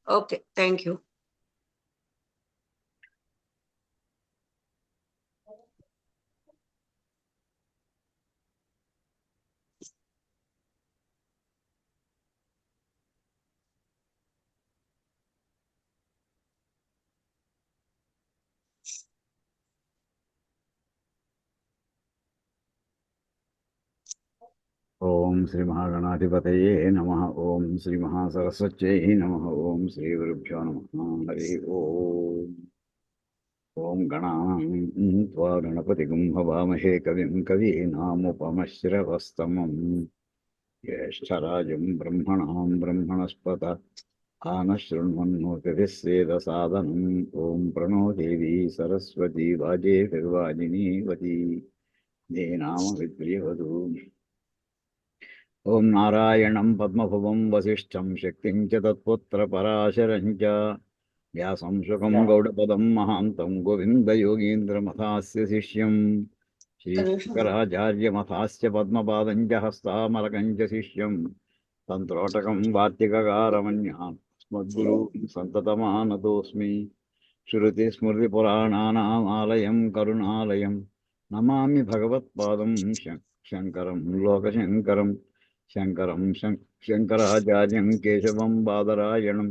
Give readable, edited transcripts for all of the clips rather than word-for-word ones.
Okay, thank you. ఓం శ్రీ మహాగణాధిపతయే నమః. ఓం శ్రీ మహాసరస్వత్యై నమః. ఓం శ్రీ గురుభ్యో నమః. హరి ఓం. ఓం గణానాం త్వా గణపతిగం హవామహే కవిం కవీనాముపమశ్రవస్తమం జ్యేష్ఠరాజం బ్రహ్మణాం బ్రహ్మణస్పత ఆనశృణ్వన్నోతిభిస్సేదసాదనం. ఓం ప్రణో దేవీ సరస్వతీ వాజేభిర్వాజినీవతి ధీనామ విద్రియవతు. ఓం నారాయణం పద్మభువం వసిష్ఠం శక్తిం చ తత్పుత్రపరాశరం చ వ్యాసం శుకం గౌడపదం మహాంతం గోవిందయోగీంద్రమథాస్య శిష్యం శ్రీశంకరాచార్యమథాస్య పద్మపాదం చ హస్తామలకం చ శిష్యం తంత్రోటకం వార్తికకారమన్యాస్మద్గురు సంతతమానతోస్మి. శృతిస్మృతిపురాణానామాలయం కరుణాలయం నమామి భగవత్పాదం శంకరం లోకశంకరం. శంకరాచార్యం కేశవం బాదరాయణం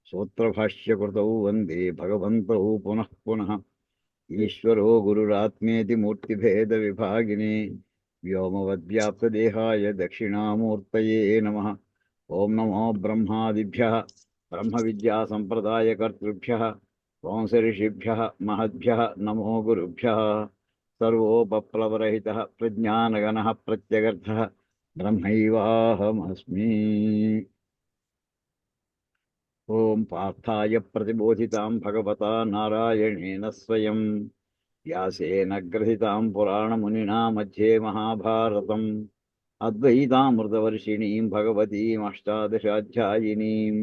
సూత్రభాష్యకృతౌ వందే భగవంతౌ పునః పునః. ఈశ్వరో గురురాత్మేతి మూర్తిభేద విభాగినే వ్యోమవద్వ్యాప్తదేహాయ దక్షిణామూర్తయే నమః. ఓం నమో బ్రహ్మాదిభ్యః బ్రహ్మ విద్యా సంప్రదాయకర్తృభ్యః వంశఋషిభ్యః మహద్భ్యః నమో గురుభ్యః. సర్వోపప్లవరహితః ప్రజ్ఞానగణః ప్రత్యగర్థః బ్రహ్మైవాహమస్మి. ఓం పార్థాయ ప్రతిబోధితాం భగవతా నారాయణేన స్వయం వ్యాసేన గ్రథితాం పురాణమునినా మధ్యే మహాభారతం అద్వైతామృతవర్షిణీం భగవతీమష్టాదశాధ్యాయినీం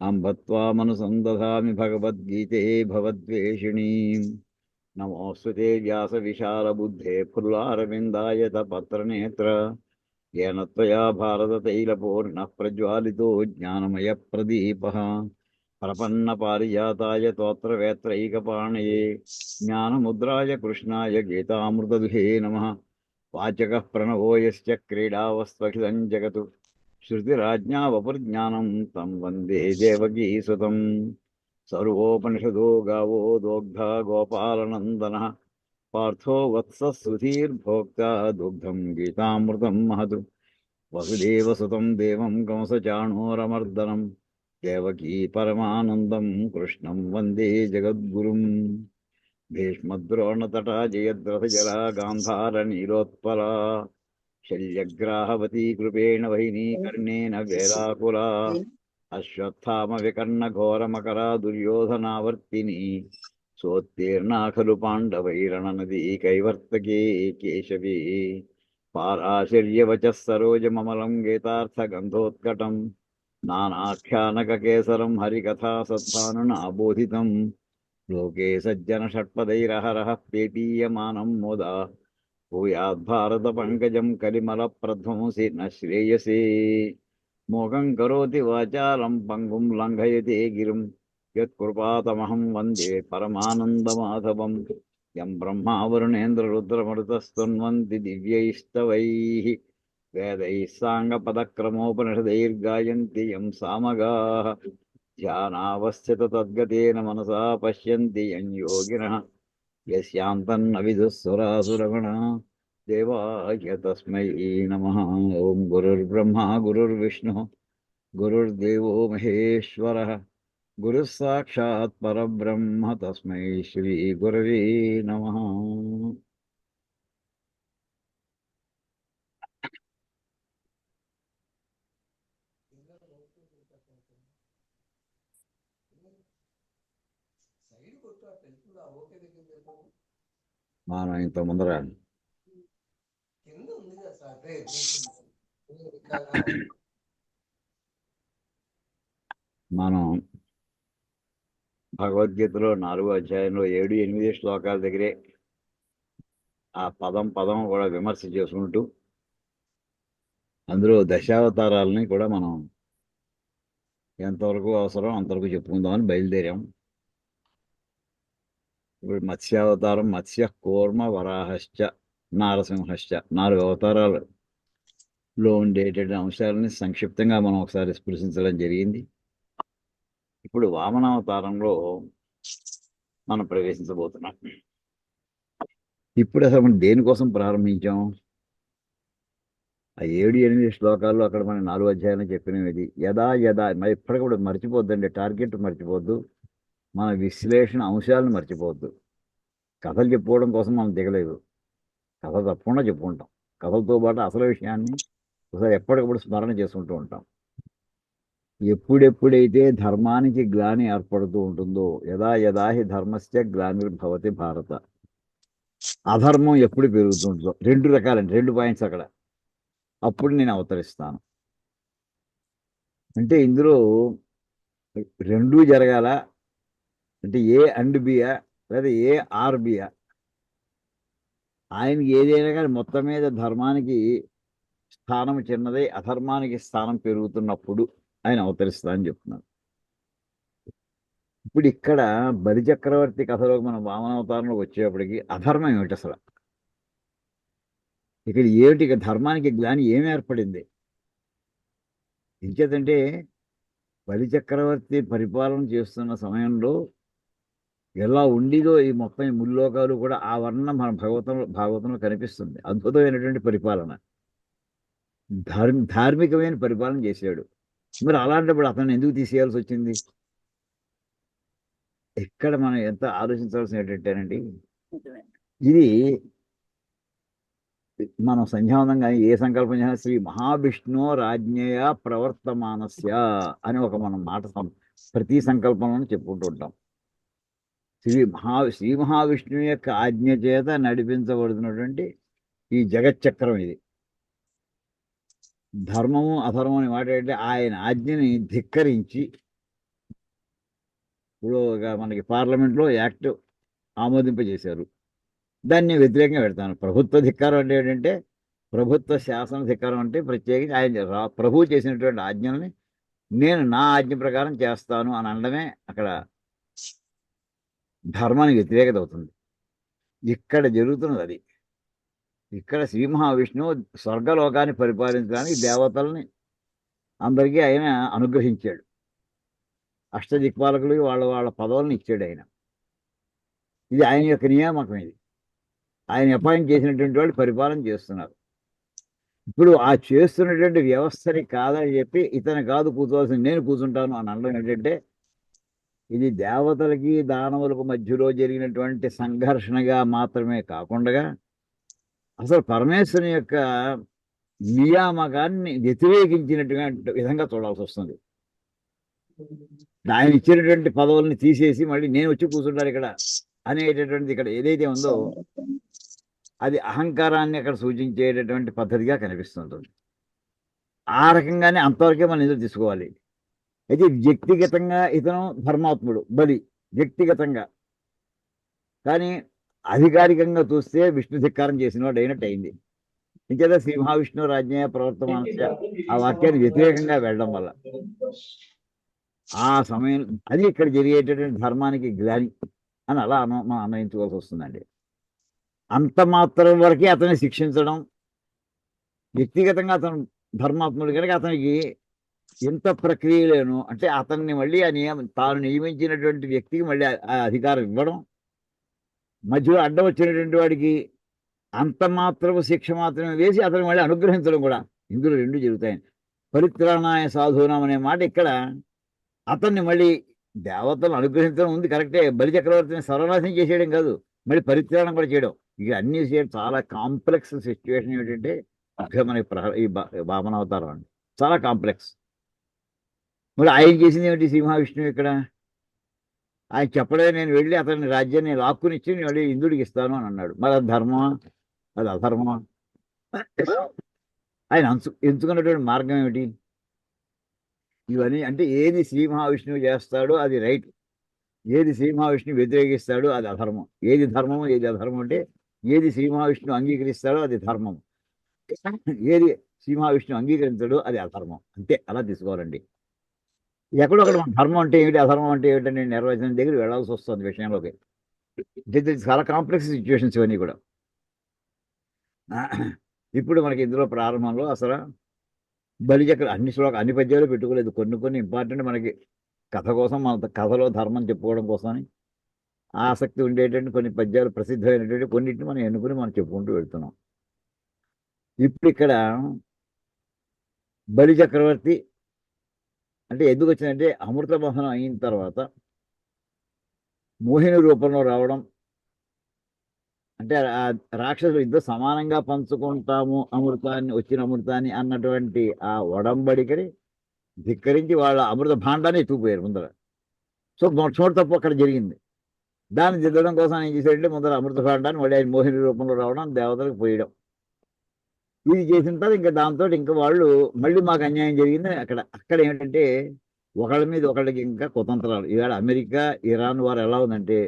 అంబ త్వామనుసందధామి భగవద్గీతే భవద్వేషిణీం. నమోऽस्तुते వ్యాసవిశాలబుద్ధే ఫుల్లారవిందాయతపత్రనేత్ర येन त्वया भारततैलपूर्णः प्रज्वालितो ज्ञानमयप्रदीपः. प्रपन्नपारिजाताय तोत्रवेत्रैकपाणये ज्ञानमुद्राय कृष्णाय गीतामृतदुहे नमः. वाचकः प्रणवो यस्य क्रीडावस्त्वखिलं जगतु श्रुतिराज्ञावपुर्ज्ञानं तं वन्दे देवकीसुतं. सर्वोपनिषदो गावो दोग्धा गोपालनन्दनः पार्थो वत्सः सुधीर्भोक्ता दुग्धं गीतामृतं महतु. वसुदेवसुतं देवं कंसचाणूरमर्दनं देवकी परमानन्दं कृष्णं वन्दे जगद्गुरुं. भीष्मद्रोणतटा जयद्रथजरा गान्धारनीलोत्पला शल्यग्राहवती कृपेण वहिनी कर्णेन वेलाकुला अश्वत्थामविकर्णघोरमकरा दुर्योधनावर्तिनी सोत्तीर्णा खलु पाण्डवैरणनदी कैवर्तके केशवी. पाराशर्यवचः सरोजममलं गीतार्थगन्धोत्कटं नानाख्यानककेसरं हरिकथा सद्भानुनाबोधितं. लोके सज्जनषट्पदैरहरः पेपीयमानं मुदा भूयाद्भारतपङ्कजं कलिमलप्रध्वंसि न श्रेयसे. मोहं करोति वाचालं पङ्गुं लङ्घयते गिरिं यत्कृपातमहं वन्दे परमानन्दमाधवं. यं ब्रह्मा वरुणेन्द्ररुद्रमरुतस्तुन्वन्ति दिव्यैस्तवैः वेदैः साङ्गपदक्रमोपनिषदैर्गायन्ति यं सामगाः. ध्यानावस्थिततद्गतेन मनसा पश्यन्ति यं योगिनः यस्यान्तन्न विदुः सुरासुरगणा देवाय तस्मै नमः. ॐ गुरुर्ब्रह्मा गुरुर्विष्णुः गुरुर्देवो महेश्वरः गुरुः साक्षात् परब्रह्म तस्मै श्रीगुरवे नमः. మనం ఇంత ముందర మనం భగవద్గీతలో 4వ అధ్యాయంలో 7-8 శ్లోకాల దగ్గరే ఆ పదం కూడా విమర్శ చేసుకుంటూ అందులో దశావతారాలని కూడా మనం ఎంతవరకు అవసరం అంతవరకు చెప్పుకుందామని బయలుదేరాం. ఇప్పుడు మత్స్యావతారం, మత్స్య కూర్మ వరాహశ్చ నారసింహశ్చ 4 అవతారాలలో ఉండేటటువంటి అంశాలని సంక్షిప్తంగా మనం ఒకసారి స్పృశించడం జరిగింది. ఇప్పుడు వామనావతారంలో మనం ప్రవేశించబోతున్నాం. ఇప్పుడు అసలు మనం దేనికోసం ప్రారంభించాం? ఆ 7-8 శ్లోకాల్లో అక్కడ మనం 4 అధ్యాయాలు చెప్పినవి. యదా యదా మరి ఇప్పటికి కూడా మర్చిపోద్దండి, టార్గెట్ మర్చిపోద్దు, మన విశ్లేషణ అంశాలను మర్చిపోవద్దు. కథలు చెప్పుకోవడం కోసం మనం దిగలేదు, కథ తప్పకుండా చెప్పుకుంటాం. కథలతో పాటు అసలు విషయాన్ని ఒకసారి ఎప్పటికప్పుడు స్మరణ చేసుకుంటూ ఉంటాం. ఎప్పుడెప్పుడైతే ధర్మానికి గ్లాని ఏర్పడుతూ ఉంటుందో, యదా యదా హి ధర్మస్య గ్లానిర్భవతి భారత, అధర్మం ఎప్పుడు పెరుగుతుంటుందో, 2 రకాలండి, 2 పాయింట్స్ అక్కడ, అప్పుడు నేను అవతరిస్తాను. అంటే ఇందులో రెండూ జరగాల అంటే ఏ అండ్ బియా లేదా ఏ ఆర్ బియా, ఆయనకి ఏదైనా కానీ మొత్తం మీద ధర్మానికి స్థానం చిన్నదై అధర్మానికి స్థానం పెరుగుతున్నప్పుడు ఆయన అవతరిస్తా అని చెప్తున్నాను. ఇప్పుడు ఇక్కడ బలిచక్రవర్తి కథలోకి మనం వామనావతారంలోకి వచ్చేప్పటికి అధర్మం ఏమిటి అసలు? ఇక్కడ ఏమిటి? ఇక ధర్మానికి గ్లాని ఏమి ఏర్పడింది? ఇంకేదంటే బలిచక్రవర్తి పరిపాలన చేస్తున్న సమయంలో ఎలా ఉండేదో ఈ మొత్తం ఈ ముల్లోకాలు కూడా ఆ వర్ణన మన భాగవతంలో కనిపిస్తుంది. అద్భుతమైనటువంటి పరిపాలన, ధార్మికమైన పరిపాలన చేశాడు. మరి అలాంటప్పుడు అతన్ని ఎందుకు తీసేయాల్సి వచ్చింది? ఇక్కడ మనం ఎంత ఆలోచించాల్సిన ఏంటంటేనండి, ఇది మనం సంధ్యావందం కానీ ఏ సంకల్పం చేసినా శ్రీ మహావిష్ణు రాజ్ఞయ ప్రవర్తమానస్య అని ఒక మనం మాట ప్రతి సంకల్పంలో చెప్పుకుంటూ ఉంటాం. శ్రీ మహావిష్ణువు యొక్క ఆజ్ఞ చేత నడిపించబడుతున్నటువంటి ఈ జగచ్చక్రం ఇది. ధర్మము అధర్మం అని మాట అంటే ఆయన ఆజ్ఞని ధిక్కరించి, ఇప్పుడు మనకి పార్లమెంట్లో యాక్ట్ ఆమోదింపజేశారు, దాన్ని వ్యతిరేకంగా పెడతాను. ప్రభుత్వ ధిక్కారం అంటే ఏంటంటే, ప్రభుత్వ శాసన ధిక్కారం అంటే ప్రత్యేకించి ఆయన ప్రభువు చేసినటువంటి ఆజ్ఞల్ని నేను నా ఆజ్ఞ ప్రకారం చేస్తాను అని అనడమే అక్కడ ధర్మానికి వ్యతిరేకత అవుతుంది. ఇక్కడ జరుగుతున్నది అది. ఇక్కడ శ్రీ మహావిష్ణువు స్వర్గలోకాన్ని పరిపాలించడానికి దేవతల్ని అందరికీ ఆయన అనుగ్రహించాడు. అష్టదిక్పాలకులకి వాళ్ళ వాళ్ళ పదవులను ఇచ్చాడు ఆయన. ఇది ఆయన యొక్క నియామకం. ఇది ఆయన అపాయింట్ చేసినటువంటి వాళ్ళు పరిపాలన చేస్తున్నారు. ఇప్పుడు ఆ చేస్తున్నటువంటి వ్యవస్థని కాదని చెప్పి ఇతను కాదు కూర్చోవాల్సింది, నేను కూర్చుంటాను అని అనడం ఏంటంటే, ఇది దేవతలకి దానవులకు మధ్యలో జరిగినటువంటి సంఘర్షణగా మాత్రమే కాకుండా అసలు పరమేశ్వరుని యొక్క నియామకాన్ని వ్యతిరేకించినటువంటి విధంగా చూడాల్సి వస్తుంది. ఆయన ఇచ్చినటువంటి పదవుల్ని తీసేసి మళ్ళీ నేను వచ్చి కూర్చుంటాను ఇక్కడ అనేటటువంటిది ఇక్కడ ఏదైతే ఉందో అది అహంకారాన్ని అక్కడ సూచించేటటువంటి పద్ధతిగా కనిపిస్తుంటుంది. ఆ రకంగానే అంతవరకే మనం ఎదురు తీసుకోవాలి. అయితే వ్యక్తిగతంగా ఇతను ధర్మాత్ముడు బలి, వ్యక్తిగతంగా, కానీ అధికారికంగా చూస్తే విష్ణు ధిక్కారం చేసిన వాడు అయినట్టు అయింది. ఇంకేదా శ్రీ మహావిష్ణు రాజ్ఞ ప్రవర్తమానస్య ఆ వాక్యాన్ని వ్యతిరేకంగా వెళ్ళడం వల్ల ఆ సమయం అది ఇక్కడ జరిగేటటువంటి ధర్మానికి గ్లాని అని అలా మనం అన్వయించుకోవాల్సి వస్తుందండి. అంత మాత్రం వరకే అతన్ని శిక్షించడం, వ్యక్తిగతంగా అతను ధర్మాత్ముడు కనుక అతనికి ఎంత ప్రక్రియలేను అంటే అతన్ని మళ్ళీ తాను నియమించినటువంటి వ్యక్తికి మళ్ళీ ఆ అధికారం ఇవ్వడం, మధ్యలో అడ్డం వచ్చినటువంటి వాడికి అంత మాత్రపు శిక్ష మాత్రమే వేసి అతను మళ్ళీ అనుగ్రహించడం కూడా. ఇందులో 2 జరుగుతాయి. పరిత్రాణాయ సాధూనాం అనే మాట ఇక్కడ అతన్ని మళ్ళీ దేవతలను అనుగ్రహించడం ఉంది కరెక్టే, బలిచక్రవర్తిని సర్వనాశనం చేసేయడం కాదు, మళ్ళీ పరిత్రాణం కూడా చేయడం. ఇక అన్ని చాలా కాంప్లెక్స్ సిచ్యువేషన్ ఏమిటంటే మనకి ఈ వామనావతారం అండి చాలా కాంప్లెక్స్. మరి ఆయన చేసింది ఏమిటి? శ్రీ మహావిష్ణువు ఇక్కడ ఆయన చెప్పడే నేను వెళ్ళి అతని రాజ్యాన్ని లాక్కుని ఇచ్చి నేను వెళ్ళి ఇంద్రుడికి ఇస్తాను అని అన్నాడు. మరి అది ధర్మమా? అది అధర్మమా? ఆయన ఎంచుకున్నటువంటి మార్గం ఏమిటి? ఇవన్నీ అంటే ఏది శ్రీ మహావిష్ణువు చేస్తాడో అది రైట్, ఏది శ్రీ మహావిష్ణువు వ్యతిరేకిస్తాడో అది అధర్మం. ఏది ధర్మము ఏది అధర్మం అంటే ఏది శ్రీ మహావిష్ణువు అంగీకరిస్తాడో అది ధర్మం, ఏది శ్రీ మహావిష్ణువు అంగీకరించాడో అది అధర్మం. అంతే, అలా తీసుకోవాలండి. ఎక్కడో అక్కడ మన ధర్మం అంటే ఏమిటి, అధర్మం అంటే ఏమిటని నిర్వచనం దగ్గర వెళ్ళాల్సి వస్తుంది విషయంలోకి. ఇది చాలా కాంప్లెక్స్ సిచ్యువేషన్స్ ఇవన్నీ కూడా. ఇప్పుడు మనకి ఇందులో ప్రారంభంలో అసలు బలిచక్ర అన్ని పద్యాలు పెట్టుకోలేదు. కొన్ని కొన్ని ఇంపార్టెంట్ మనకి కథ కోసం, మన కథలో ధర్మం చెప్పుకోవడం కోసమని ఆసక్తి ఉండేటువంటి కొన్ని పద్యాలు, ప్రసిద్ధమైనటువంటి కొన్నింటిని మనం ఎన్నుకుని మనం చెప్పుకుంటూ వెళ్తున్నాం. ఇప్పుడు ఇక్కడ బలి చక్రవర్తి అంటే ఎందుకు వచ్చిందంటే, అమృత మహనం అయిన తర్వాత మోహిని రూపంలో రావడం, అంటే ఆ రాక్షసులు ఇద్దరు సమానంగా పంచుకుంటాము అమృతాన్ని, వచ్చిన అమృతాన్ని అన్నటువంటి ఆ ఒడంబడికని ధిక్కరించి వాళ్ళ అమృత భాండాన్ని ఎత్తుకుపోయారు ముందర. సో చోటు తప్పు అక్కడ జరిగింది. దాన్ని దిద్దడం కోసం ఏం చేశాడంటే, ముందర అమృత భాండాన్ని మళ్ళీ ఆయన మోహిని రూపంలో రావడం, దేవతలకు పోయడం. ఇది చేసిన తర్వాత ఇంకా దాంతో ఇంకా వాళ్ళు మళ్ళీ మాకు అన్యాయం జరిగింది. అక్కడ ఏమిటంటే, ఒకళ్ళ మీద ఒకళ్ళకి ఇంకా కుతంత్రాలు. ఇవాళ అమెరికా ఇరాన్ వారు ఎలా ఉందంటే,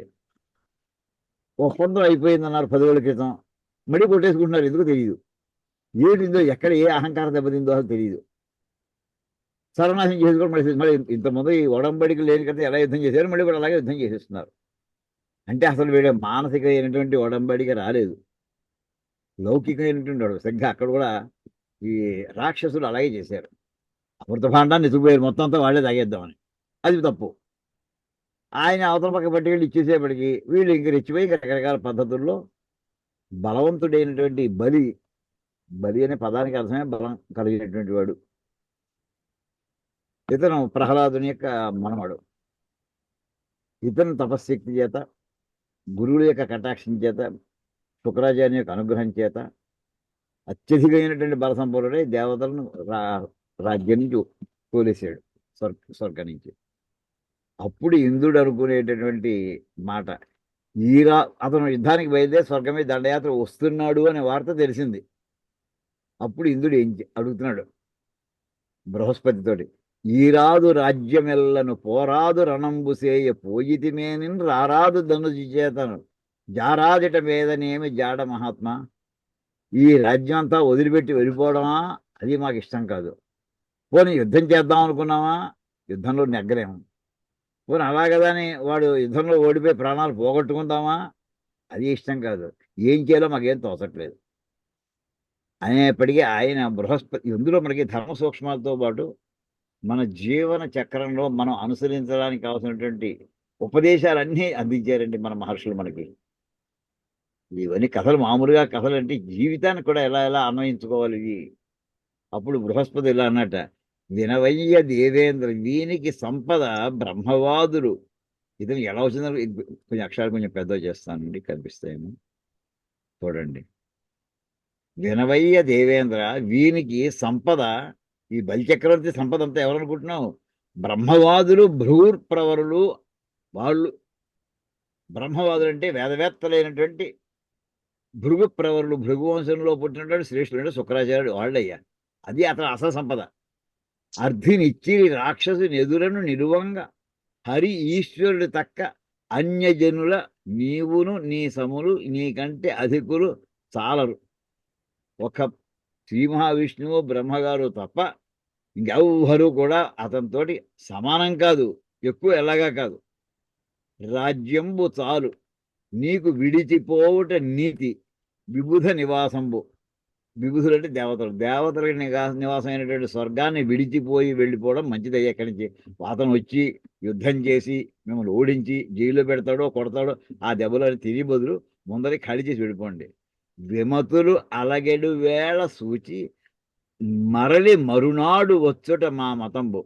ఒప్పందం అయిపోయిందన్నారు 10 రోజుల క్రితం, మళ్ళీ కొట్టేసుకుంటున్నారు. ఎందుకు తెలియదు. ఏంటిందో, ఎక్కడ ఏ అహంకారం దెబ్బతిందో అసలు తెలియదు. సర్వనాశనం చేసుకోవడం మళ్ళీ ఇంతకుముందు ఈ ఒడంబడికి లేని కదా ఎలా యుద్ధం చేశారు, మళ్ళీ కూడా అలాగే యుద్ధం చేసేస్తున్నారు. అంటే అసలు వీళ్ళ మానసికమైనటువంటి ఒడంబడిక రాలేదు, లౌకికమైనటువంటి వాడు. సరిగ్గా అక్కడ కూడా ఈ రాక్షసులు అలాగే చేశారు. అమృత భాండాన్ని ఎత్తుకుపోయారు, మొత్తం అంతా వాళ్ళే తాగేద్దామని. అది తప్పు. ఆయన అవతల పక్క పట్టుకెళ్ళి ఇచ్చేసేపటికి వీళ్ళు ఇంక రెచ్చిపోయి రకరకాల పద్ధతుల్లో బలవంతుడైనటువంటి బలి, బలి అనే పదానికి అర్థమే బలం కలిగినటువంటి వాడు, ఇతను ప్రహ్లాదుని యొక్క మనమడు. ఇతను తపశ్శక్తి చేత, గురువుల యొక్క కటాక్షం చేత, శుక్రాచార్య యొక్క అనుగ్రహం చేత అత్యధికమైనటువంటి బల సంపన్నుడై దేవతలను రాజ్యం నుంచి తోలేశాడు, స్వర్గం నుంచి. అప్పుడు ఇంద్రుడు అనుకునేటటువంటి మాట, అతను యుద్ధానికి బయలుదేరి స్వర్గమే దండయాత్ర వస్తున్నాడు అనే వార్త తెలిసింది. అప్పుడు ఇంద్రుడు అడుగుతున్నాడు బృహస్పతితోటి, ఈరాదు రాజ్యమెల్లను పోరాదు రణంబు సేయ పోయితిమేనిన్ రారాదు ధనుజు చేతను జారాదిట మీదనేమి జాడ మహాత్మా. ఈ రాజ్యం అంతా వదిలిపెట్టి వెళ్ళిపోవడమా, అది మాకు ఇష్టం కాదు. పోనీ యుద్ధం చేద్దాం అనుకున్నామా, యుద్ధంలో నెగ్గలేము. పోనీ అలాగదని వాడు యుద్ధంలో ఓడిపోయి ప్రాణాలు పోగొట్టుకుందామా, అది ఇష్టం కాదు. ఏం చేయాలో మాకేం తోచట్లేదు అనేప్పటికీ ఆయన బృహస్పతి ఇందులో మనకి ధర్మ సూక్ష్మాలతో పాటు మన జీవన చక్రంలో మనం అనుసరించడానికి కావాల్సినటువంటి ఉపదేశాలన్నీ అందించారండి మన మహర్షులు మనకి. ఇవన్నీ కథలు, మామూలుగా కథలు అంటే జీవితానికి కూడా ఎలా ఎలా అన్వయించుకోవాలి ఇవి. అప్పుడు బృహస్పతి ఇలా అన్నట, వినవయ్య దేవేంద్ర వీనికి సంపద బ్రహ్మవాదులు. ఇతను ఎలా వచ్చిందో కొంచెం అక్షరాలు కొంచెం పెద్ద చేస్తానండి, కనిపిస్తాయేమో చూడండి. వినవయ్య దేవేంద్ర వీనికి సంపద, ఈ బలిచక్రవర్తి సంపద అంతా ఎవరనుకుంటున్నావు, బ్రహ్మవాదులు భృగుప్రవరులు. వాళ్ళు బ్రహ్మవాదులు అంటే వేదవేత్తలైనటువంటి భృగుప్రవరులు, భృగువంశంలో పుట్టినటువంటి శ్రేష్ఠుడు శుక్రాచార్యుడు, వాళ్ళయ్యా. అది అతని అసలు సంపద. అర్ధినిచ్చి రాక్షసుని ఎదురను నిలువంగా హరి ఈశ్వరుడు తక్క అన్యజనుల నీవును నీ సములు నీకంటే అధికులు చాలరు. ఒక శ్రీ మహావిష్ణువు బ్రహ్మగారు తప్ప ఇంకెవ్వరూ కూడా అతనితోటి సమానం కాదు, ఎక్కువ ఎలాగా కాదు. రాజ్యంబు చాలు నీకు విడిచిపోవుట నీతి విబుధ నివాసంబు. విబుధులు అంటే దేవతలు, దేవతలకి నివాసమైనటువంటి స్వర్గాన్ని విడిచిపోయి వెళ్ళిపోవడం మంచిదయ్యా. ఎక్కడి నుంచి అతను వచ్చి యుద్ధం చేసి మిమ్మల్ని ఓడించి జైల్లో పెడతాడో కొడతాడో, ఆ దెబ్బలని తిరిగి బదులు ముందరి ఖాళీ చేసి వెళ్ళిపోండి. విమతులు అలగెడు వేళ సూచి మరలి మరునాడు వచ్చుట మా మతంబు.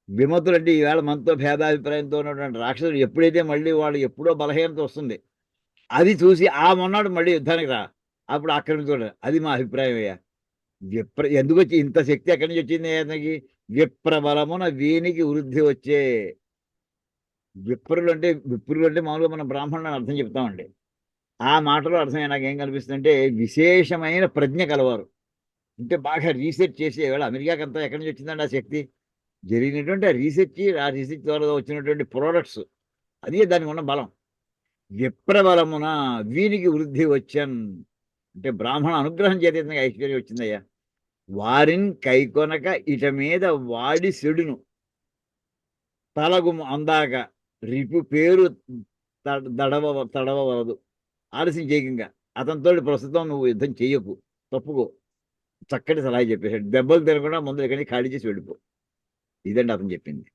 విమతులు అంటే ఈవేళ మనతో భేదాభిప్రాయంతో ఉన్నటువంటి రాక్షసులు ఎప్పుడైతే మళ్ళీ వాళ్ళు ఎప్పుడో బలహీనత వస్తుంది, అది చూసి ఆ మొన్నాడు మళ్ళీ యుద్ధానికి రా, అప్పుడు ఆక్రమించుకోండి, అది మా అభిప్రాయం అయ్యా. ఎందుకు వచ్చి ఇంత శక్తి ఎక్కడి నుంచి వచ్చింది అతనికి? విప్రబలమున వీనికి వృద్ధి వచ్చే. విప్రులు అంటే మామూలుగా మనం బ్రాహ్మణులను అర్థం చెప్తామండి. ఆ మాటలో అర్థం నాకేం కనిపిస్తుందంటే, విశేషమైన ప్రజ్ఞ కలవారు. అంటే బాగా రీసెర్చ్ చేసేవాళ్ళు. అమెరికాకి అంతా ఎక్కడి నుంచి వచ్చిందండి ఆ శక్తి? జరిగినటువంటి ఆ రీసెర్చ్ ద్వారా వచ్చినటువంటి ప్రోడక్ట్స్, అది దానికి ఉన్న బలం. విప్రబలమున వీనికి వృద్ధి వచ్చాన్ అంటే బ్రాహ్మణ అనుగ్రహం చేత ఐశ్వర్యం వచ్చిందయ్యా. వారిని కైకొనక ఇట మీద వాడి సెడును. తలగు అందాక రిపు పేరు తడవవలదు. ఆలస్యం చేయకంగా అతనితో ప్రస్తుతం నువ్వు యుద్ధం చేయకు, తప్పుకో. చక్కటి సలహా చెప్పేశాడు. దెబ్బలు తినకుండా ముందు ఇక్కడి నుంచి ఖాళీ చేసి వెళ్ళిపో. ఇదండి అతను చెప్పింది.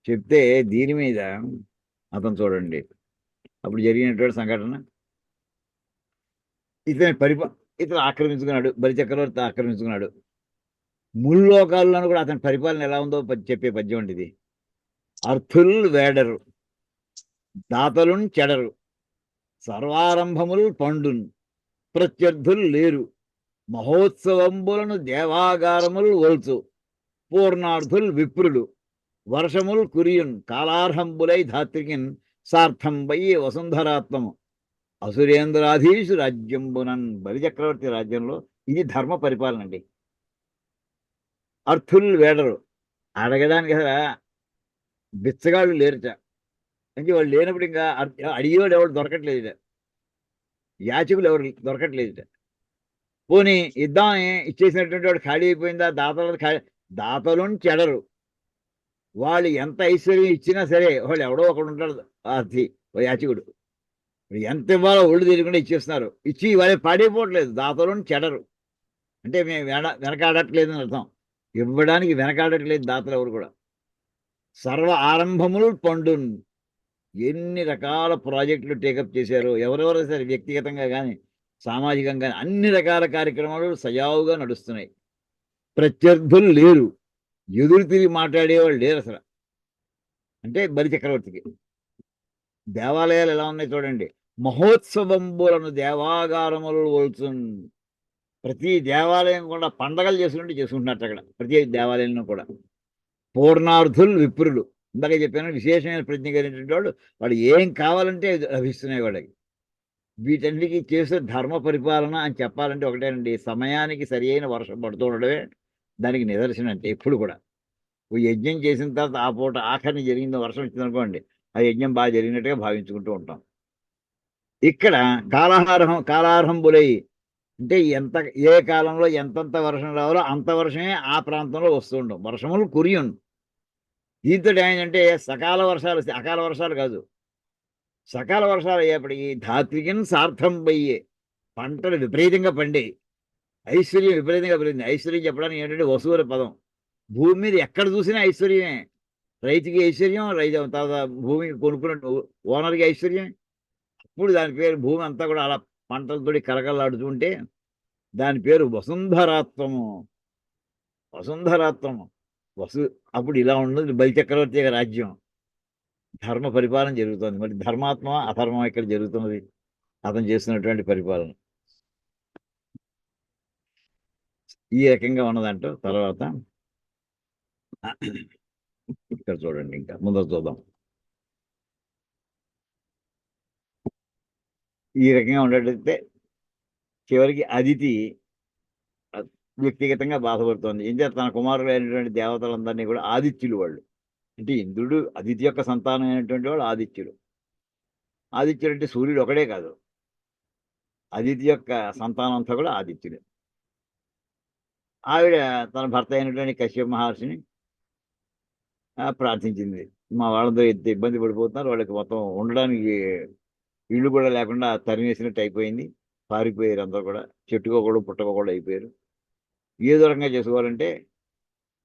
చెప్తే దీని మీద అతను చూడండి అప్పుడు జరిగినటువంటి సంఘటన. ఇతను ఆక్రమించుకున్నాడు, బలిచక్రవర్తి ఆక్రమించుకున్నాడు. ముల్లోకాల్లోనూ కూడా అతని పరిపాలన ఎలా ఉందో చెప్పే పద్యం అండి ఇది. అర్థుల్ వేడరు, దాతలున్ చెడరు, సర్వారంభములు పండున్, ప్రత్యర్థులు లేరు, మహోత్సవంబులను దేవాగారములు వల్చు, పూర్ణార్థుల్ విప్రులు, వర్షముల్ కురియున్, కాలార్హంబులై ధాత్రికిన్, సార్థంబయ్యి వసుంధరాత్మము, అసురేంద్రాధీశు రాజ్యంబునన్. బలిచక్రవర్తి రాజ్యంలో ఇది ధర్మ పరిపాలన అండి. అర్థులు వేడరు, అడగడానికి బిచ్చగాళ్ళు లేరుట. అంటే వాళ్ళు లేనప్పుడు ఇంకా అడిగేవాడు ఎవరు దొరకట్లేదు, యాచకులు ఎవరు దొరకట్లేదు. పోనీ ఇద్దామని ఇచ్చేసినటువంటి వాడు ఖాళీ అయిపోయిందా, దాతలు చెడరు. వాళ్ళు ఎంత ఐశ్వర్యం ఇచ్చినా సరే వాళ్ళు ఎవడో ఒకడు ఉంటాడు ఆర్థి, ఓ యాచకుడు. ఎంత ఇవ్వాలో ఒళ్ళు తెలియకుండా ఇచ్చేస్తున్నారు. ఇచ్చి వాళ్ళే పాడైపోవట్లేదు. దాతలు చెడరు అంటే మేము వెనకాడట్లేదు అని అర్థం. ఇవ్వడానికి వెనకాడట్లేదు దాతలు ఎవరు కూడా. సర్వ ఆరంభములు పండున్, ఎన్ని రకాల ప్రాజెక్టులు టేకప్ చేశారో ఎవరెవరు సరే, వ్యక్తిగతంగా కానీ సామాజికంగా కానీ అన్ని రకాల కార్యక్రమాలు సజావుగా నడుస్తున్నాయి. ప్రత్యర్థులు లేరు, ఎదురు తిరిగి మాట్లాడేవాళ్ళు లేరు అసలు. అంటే బలిచక్రవర్తికి దేవాలయాలు ఎలా ఉన్నాయి చూడండి. మహోత్సవంబులను దేవాగారములు వల్చున్. ప్రతి దేవాలయం కూడా పండగలు చేసుకుంటున్నట్టు అక్కడ ప్రతి దేవాలయంలో కూడా. పూర్ణార్థులు విప్రులు, ఇందాక చెప్పాను విశేషమైన ప్రజ్ఞ కలిగినటువంటి వాడు, వాడు ఏం కావాలంటే లభిస్తున్నాయి వాళ్ళకి. వీటన్నిటికీ చేసే ధర్మ పరిపాలన అని చెప్పాలంటే ఒకటేనండి, సమయానికి సరి అయిన వర్షం పడుతూ ఉండడమే దానికి నిదర్శనం. అంటే ఎప్పుడు కూడా ఓ యజ్ఞం చేసిన తర్వాత ఆ పూట ఆఖరిని జరిగిందో వర్షం వచ్చిందనుకోండి, ఆ యజ్ఞం బాగా జరిగినట్టుగా భావించుకుంటూ ఉంటాం. ఇక్కడ కాలార్హంబులై అంటే ఏ కాలంలో ఎంతంత వర్షం రావాలో అంత వర్షమే ఆ ప్రాంతంలో వస్తూ ఉండవు. వర్షములు కురియున్. దీంతో ఏమైందంటే సకాల వర్షాలు, అకాల వర్షాలు కాదు, సకాల వర్షాలు అయ్యేప్పటికీ ధాత్వికన్ సార్థం పోయే పంటలు విపరీతంగా పండేవి. ఐశ్వర్యం విపరీతంగా పెరిగింది. ఐశ్వర్యం చెప్పడానికి ఏంటంటే వసువుల పదం. భూమి మీద ఎక్కడ చూసినా ఐశ్వర్యమే. రైతుకి ఐశ్వర్యం, తర్వాత భూమికి కొనుక్కున్న ఓనర్కి ఐశ్వర్యం. అప్పుడు దాని పేరు, భూమి అంతా కూడా అలా పంటలతోటి కలకలాడుతుంటే దాని పేరు వసుంధరాత్మము. వసుంధరాత్మము అప్పుడు ఇలా ఉండదు బలిచక్రవర్తి రాజ్యం. ధర్మ పరిపాలన జరుగుతుంది. మరి ధర్మాత్మ అధర్మం ఇక్కడ జరుగుతున్నది అతను చేస్తున్నటువంటి పరిపాలన ఈ రకంగా ఉన్నదంటూ. తర్వాత ఇక్కడ చూడండి, ఇంకా ముందర చూద్దాం. ఈ రకంగా ఉండేటైతే చివరికి అదితి వ్యక్తిగతంగా బాధపడుతోంది. ఏం చేత తన కుమారులు అయినటువంటి దేవతలందరినీ కూడా ఆదిత్యులు వాళ్ళు. అంటే ఇంద్రుడు అదితి యొక్క సంతానం అయినటువంటి వాడు ఆదిత్యుడు. ఆదిత్యుడు అంటే సూర్యుడు ఒకడే కాదు, అదితి యొక్క సంతానం అంతా కూడా ఆదిత్యుడు. ఆవిడ తన భర్త అయినటువంటి కశ్యప మహర్షిని ప్రార్థించింది. మా వాళ్ళతో ఎంత ఇబ్బంది పడిపోతున్నారు, వాళ్ళకి మొత్తం ఉండడానికి ఇళ్ళు కూడా లేకుండా తరిమేసినట్టు అయిపోయింది, పారిపోయారు అందరూ కూడా, చెట్టుకోకూడదు పుట్టకోకూడదు అయిపోయారు. ఏదో రకంగా చేసుకోవాలంటే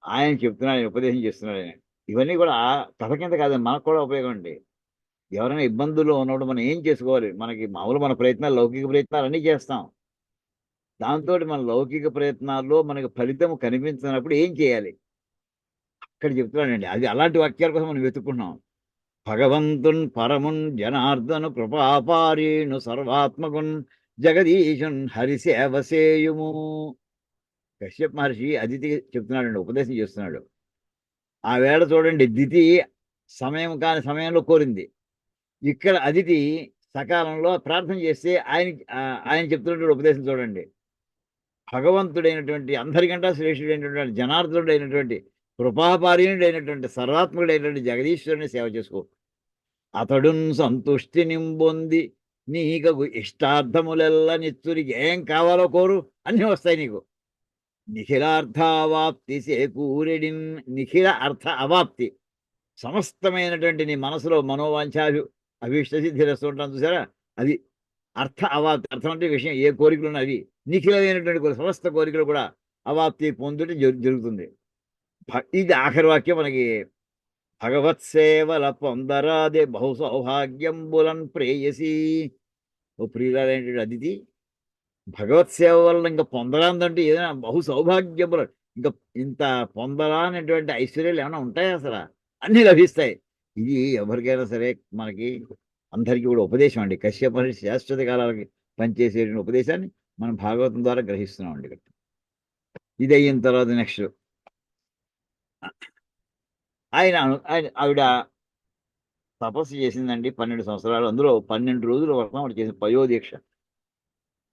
ఆయన చెప్తున్నాడు, ఆయన ఉపదేశం చేస్తున్నాడు. ఆయన ఇవన్నీ కూడా కథ కింద కాదు, మనకు కూడా ఉపయోగం అండి. ఎవరైనా ఇబ్బందుల్లో ఉన్నప్పుడు మనం ఏం చేసుకోవాలి, మనకి మామూలు మన ప్రయత్నాలు, లౌకిక ప్రయత్నాలు అన్నీ చేస్తాం. దాంతో మన లౌకిక ప్రయత్నాల్లో మనకి ఫలితం కనిపించినప్పుడు ఏం చేయాలి అక్కడ చెప్తున్నాడండి. అది అలాంటి వాక్యాల కోసం మనం వెతుక్కున్నాం. భగవంతున్ పరమున్ జనార్దను కృపాపారీణు సర్వాత్మకున్ జగదీశున్ హరిసేవసేయుము. కశ్యప్ మహర్షి అదితి చెప్తున్నాడండి, ఉపదేశం చేస్తున్నాడు. ఆ వేళ చూడండి, దితి సమయం కాని సమయంలో కోరింది. ఇక్కడ అదితి సకాలంలో ప్రార్థన చేస్తే ఆయన చెప్తున్నటువంటి ఉపదేశం చూడండి. భగవంతుడైనటువంటి, అందరికంటే శ్రేష్ఠుడైనటువంటి, జనార్దనుడైనటువంటి, కృపాపారీణుడైనటువంటి, సర్వాత్ముడైనటువంటి జగదీశ్వరుని సేవ చేసుకో. అతడున్ సంతుష్టి నింబొంది నీకు ఇష్టార్థములెల్ల నిత్తురికి ఏం కావాలో కోరు, అన్నీ వస్తాయి నీకు. నిఖిలార్థ అవాప్తి సేకూరెడిన్. నిఖిల అర్థ అవాప్తి, సమస్తమైనటువంటి నీ మనసులో మనోవాంఛాలు అభీష్ట సిద్ధిరస్తూ ఉంటాను చూసారా, అది అర్థ అవాప్తి. అర్థం అంటే విషయం, ఏ కోరికలు ఉన్నాయి అవి నిఖిలమైనటువంటి సమస్త కోరికలు కూడా అవాప్తి పొందుట జరుగుతుంది. ఇది ఆఖరి వాక్యం మనకి. భగవత్ సేవల పొందరాదే బహు సౌభాగ్యంబులన్ ప్రేయసి. ఓ ప్రియురాలైనటువంటి అదితి, భగవత్ సేవ వల్ల ఇంకా పొందరాందంటే ఏదైనా బహు సౌభాగ్యములు, ఇంకా ఇంత పొందరానటువంటి ఐశ్వర్యాలు ఏమైనా ఉంటాయా అసలు? అన్నీ లభిస్తాయి. ఇది ఎవరికైనా సరే మనకి అందరికీ కూడా ఉపదేశం అండి. కశ్యప మహర్షి శాశ్వత కాలాలకి పనిచేసేటువంటి ఉపదేశాన్ని మనం భాగవతం ద్వారా గ్రహిస్తున్నాం అండి ఇక్కడ. ఇది అయిన తర్వాత నెక్స్ట్ ఆవిడ తపస్సు చేసిందండి 12 సంవత్సరాలు. అందులో 12 రోజులు వరకు ఆవిడ చేసిన పయోదీక్ష.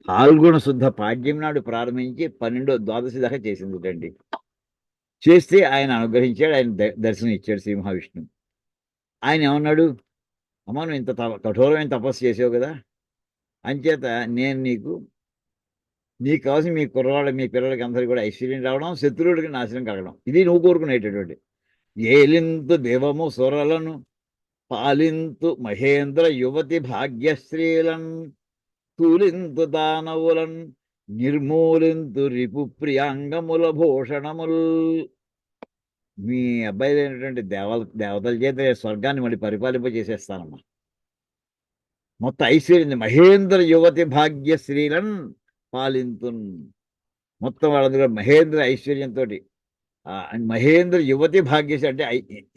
పాల్గొన శుద్ధ పాడ్యం నాడు ప్రారంభించి 12వ ద్వాదశి దాకా చేసింది అండి. చేస్తే ఆయన అనుగ్రహించాడు, ఆయన దర్శనం ఇచ్చాడు శ్రీ మహావిష్ణువు. ఆయన ఏమన్నాడు, అమ్మ నువ్వు ఇంత కఠోరమైన తపస్సు చేసావు కదా, అంచేత నేను నీకు కావాల్సిన మీ కుర్రవాళ్ళకి మీ పిల్లలకి అందరికీ కూడా ఐశ్వర్యం రావడం, శత్రువుడికి నాశనం కలగడం, ఇది నువ్వు కోరుకునేటటువంటి. ఏలింతు దేవము సొరలను పాలింతు మహేంద్ర యువతి భాగ్యశ్రీలన్ తూలింతు దానవులన్ నిర్మూలింతు రిపు ప్రియాంగముల భూషణముల్. మీ అబ్బాయి అయినటువంటి దేవతల చేత స్వర్గాన్ని మళ్ళీ పరిపాలింప చేసేస్తానమ్మా. మొత్తం ఐశ్వర్యం మహేంద్ర యువతి భాగ్యశ్రీలను పాలింతున్. మొత్తం వాళ్ళందరూ మహేంద్ర ఐశ్వర్యంతో, మహేంద్ర యువతి భాగ్యశ్రీ అంటే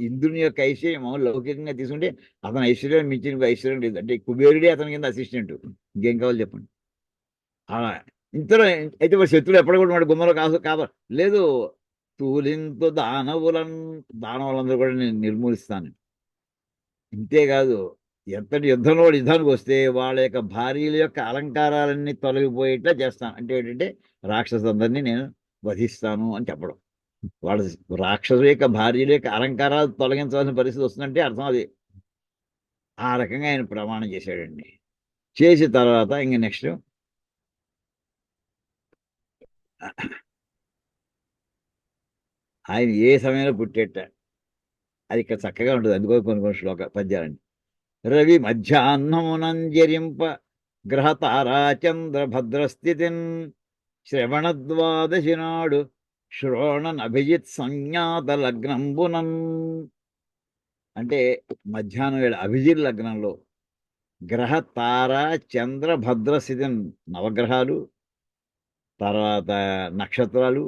ఇంద్రుని యొక్క ఐశ్వర్యం లౌకికంగా తీసుకుంటే అతని ఐశ్వర్యం మించిన ఐశ్వర్యం లేదు. అంటే కుబేరుడే అతని కింద అసిస్టెంట్. ఇంకేం కావాలి చెప్పండి. ఇంతలో అయితే మరి శత్రులు ఎప్పుడు కూడా వాడు గుమ్మలో కాదు లేదు. తూలింతు దానవులందరూ కూడా నేను నిర్మూలిస్తాను. ఇంతేకాదు, ఎంతటి యుద్ధంలో యుద్ధానికి వస్తే వాళ్ళ యొక్క భార్యల యొక్క అలంకారాలన్నీ తొలగిపోయేట్లా చేస్తాను. అంటే ఏంటంటే రాక్షసులందరినీ నేను వధిస్తాను అని చెప్పడం. వాళ్ళ రాక్షసు యొక్క భార్యల యొక్క అలంకారాలు తొలగించవలసిన పరిస్థితి వస్తుందంటే అర్థం అది. ఆ రకంగా ఆయన ప్రమాణం చేశాడండి. చేసిన తర్వాత ఇంక నెక్స్ట్ ఆయన ఏ సమయంలో పుట్టేట అది ఇక్కడ చక్కగా ఉంటుంది. అందుకో కొన్ని శ్లోక పద్యాలండి. రవి మధ్యాహ్నమునంజరింప గ్రహ తారాచంద్ర భద్రస్థితిన్ శ్రవణద్వాదశి నాడు శ్రోణనభిజిత్ సంజ్ఞాత లగ్నంబునన్. అంటే మధ్యాహ్నం వేళ అభిజిత్ లగ్నంలో గ్రహ తార చంద్ర భద్రస్థితిన్, నవగ్రహాలు, తర్వాత నక్షత్రాలు,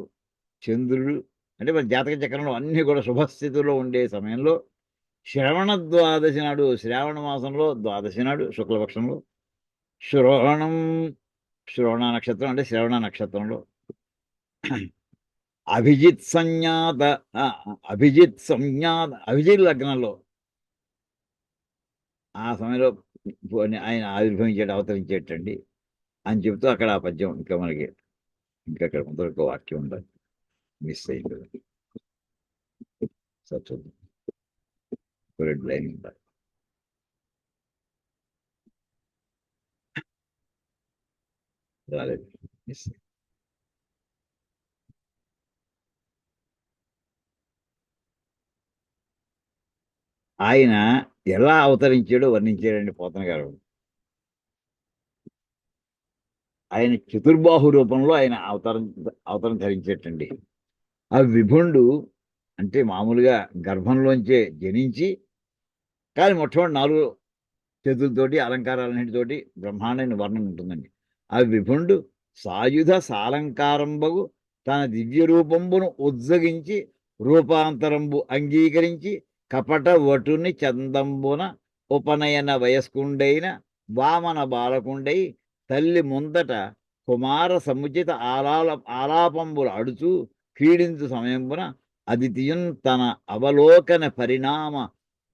చంద్రుడు, అంటే మన జాతక చక్రంలో అన్నీ కూడా శుభస్థితిలో ఉండే సమయంలో శ్రవణ ద్వాదశి నాడు, శ్రావణ మాసంలో ద్వాదశి నాడు శుక్లపక్షంలో శ్రవణ నక్షత్రం అంటే శ్రవణ నక్షత్రంలో అభిజిత్ అభిజిత్ లగ్నంలో ఆ సమయంలో ఆయన ఆవిర్భవించేట అవతరించేటండి అని చెబుతూ అక్కడ ఆ పద్యం ఇంకా మనకి ఇంకా అక్కడ ముందర ఒక వాక్యం ఉండాలి, మిస్ అయింది. సార్ చూద్దాం, రెడ్ లైన్ ఉండాలి. రాలేదు, మిస్. ఆయన ఎలా అవతరించాడో వర్ణించాడండి పోతన గారు. ఆయన చతుర్బాహు రూపంలో ఆయన అవతారం ధరించేటండి. ఆ విభుండు అంటే మామూలుగా గర్భంలోంచే జనించి, కానీ మొట్టమొదటి 4 చేతులతోటి అలంకారాలన్నింటితోటి బ్రహ్మాండమైన వర్ణన ఉంటుందండి. ఆ విభుండు సాయుధ సాలంకారంబగు తన దివ్య రూపంబును ఉజ్జగించి రూపాంతరంబు అంగీకరించి కపట వటుని చందంబున ఉపనయన వయస్కుండైన వామన బాలకుండై తల్లి ముందట కుమార సముచిత ఆలాపంబులు అడుచు క్రీడించు సమయంబున అదితియున్ తన అవలోకన పరిణామ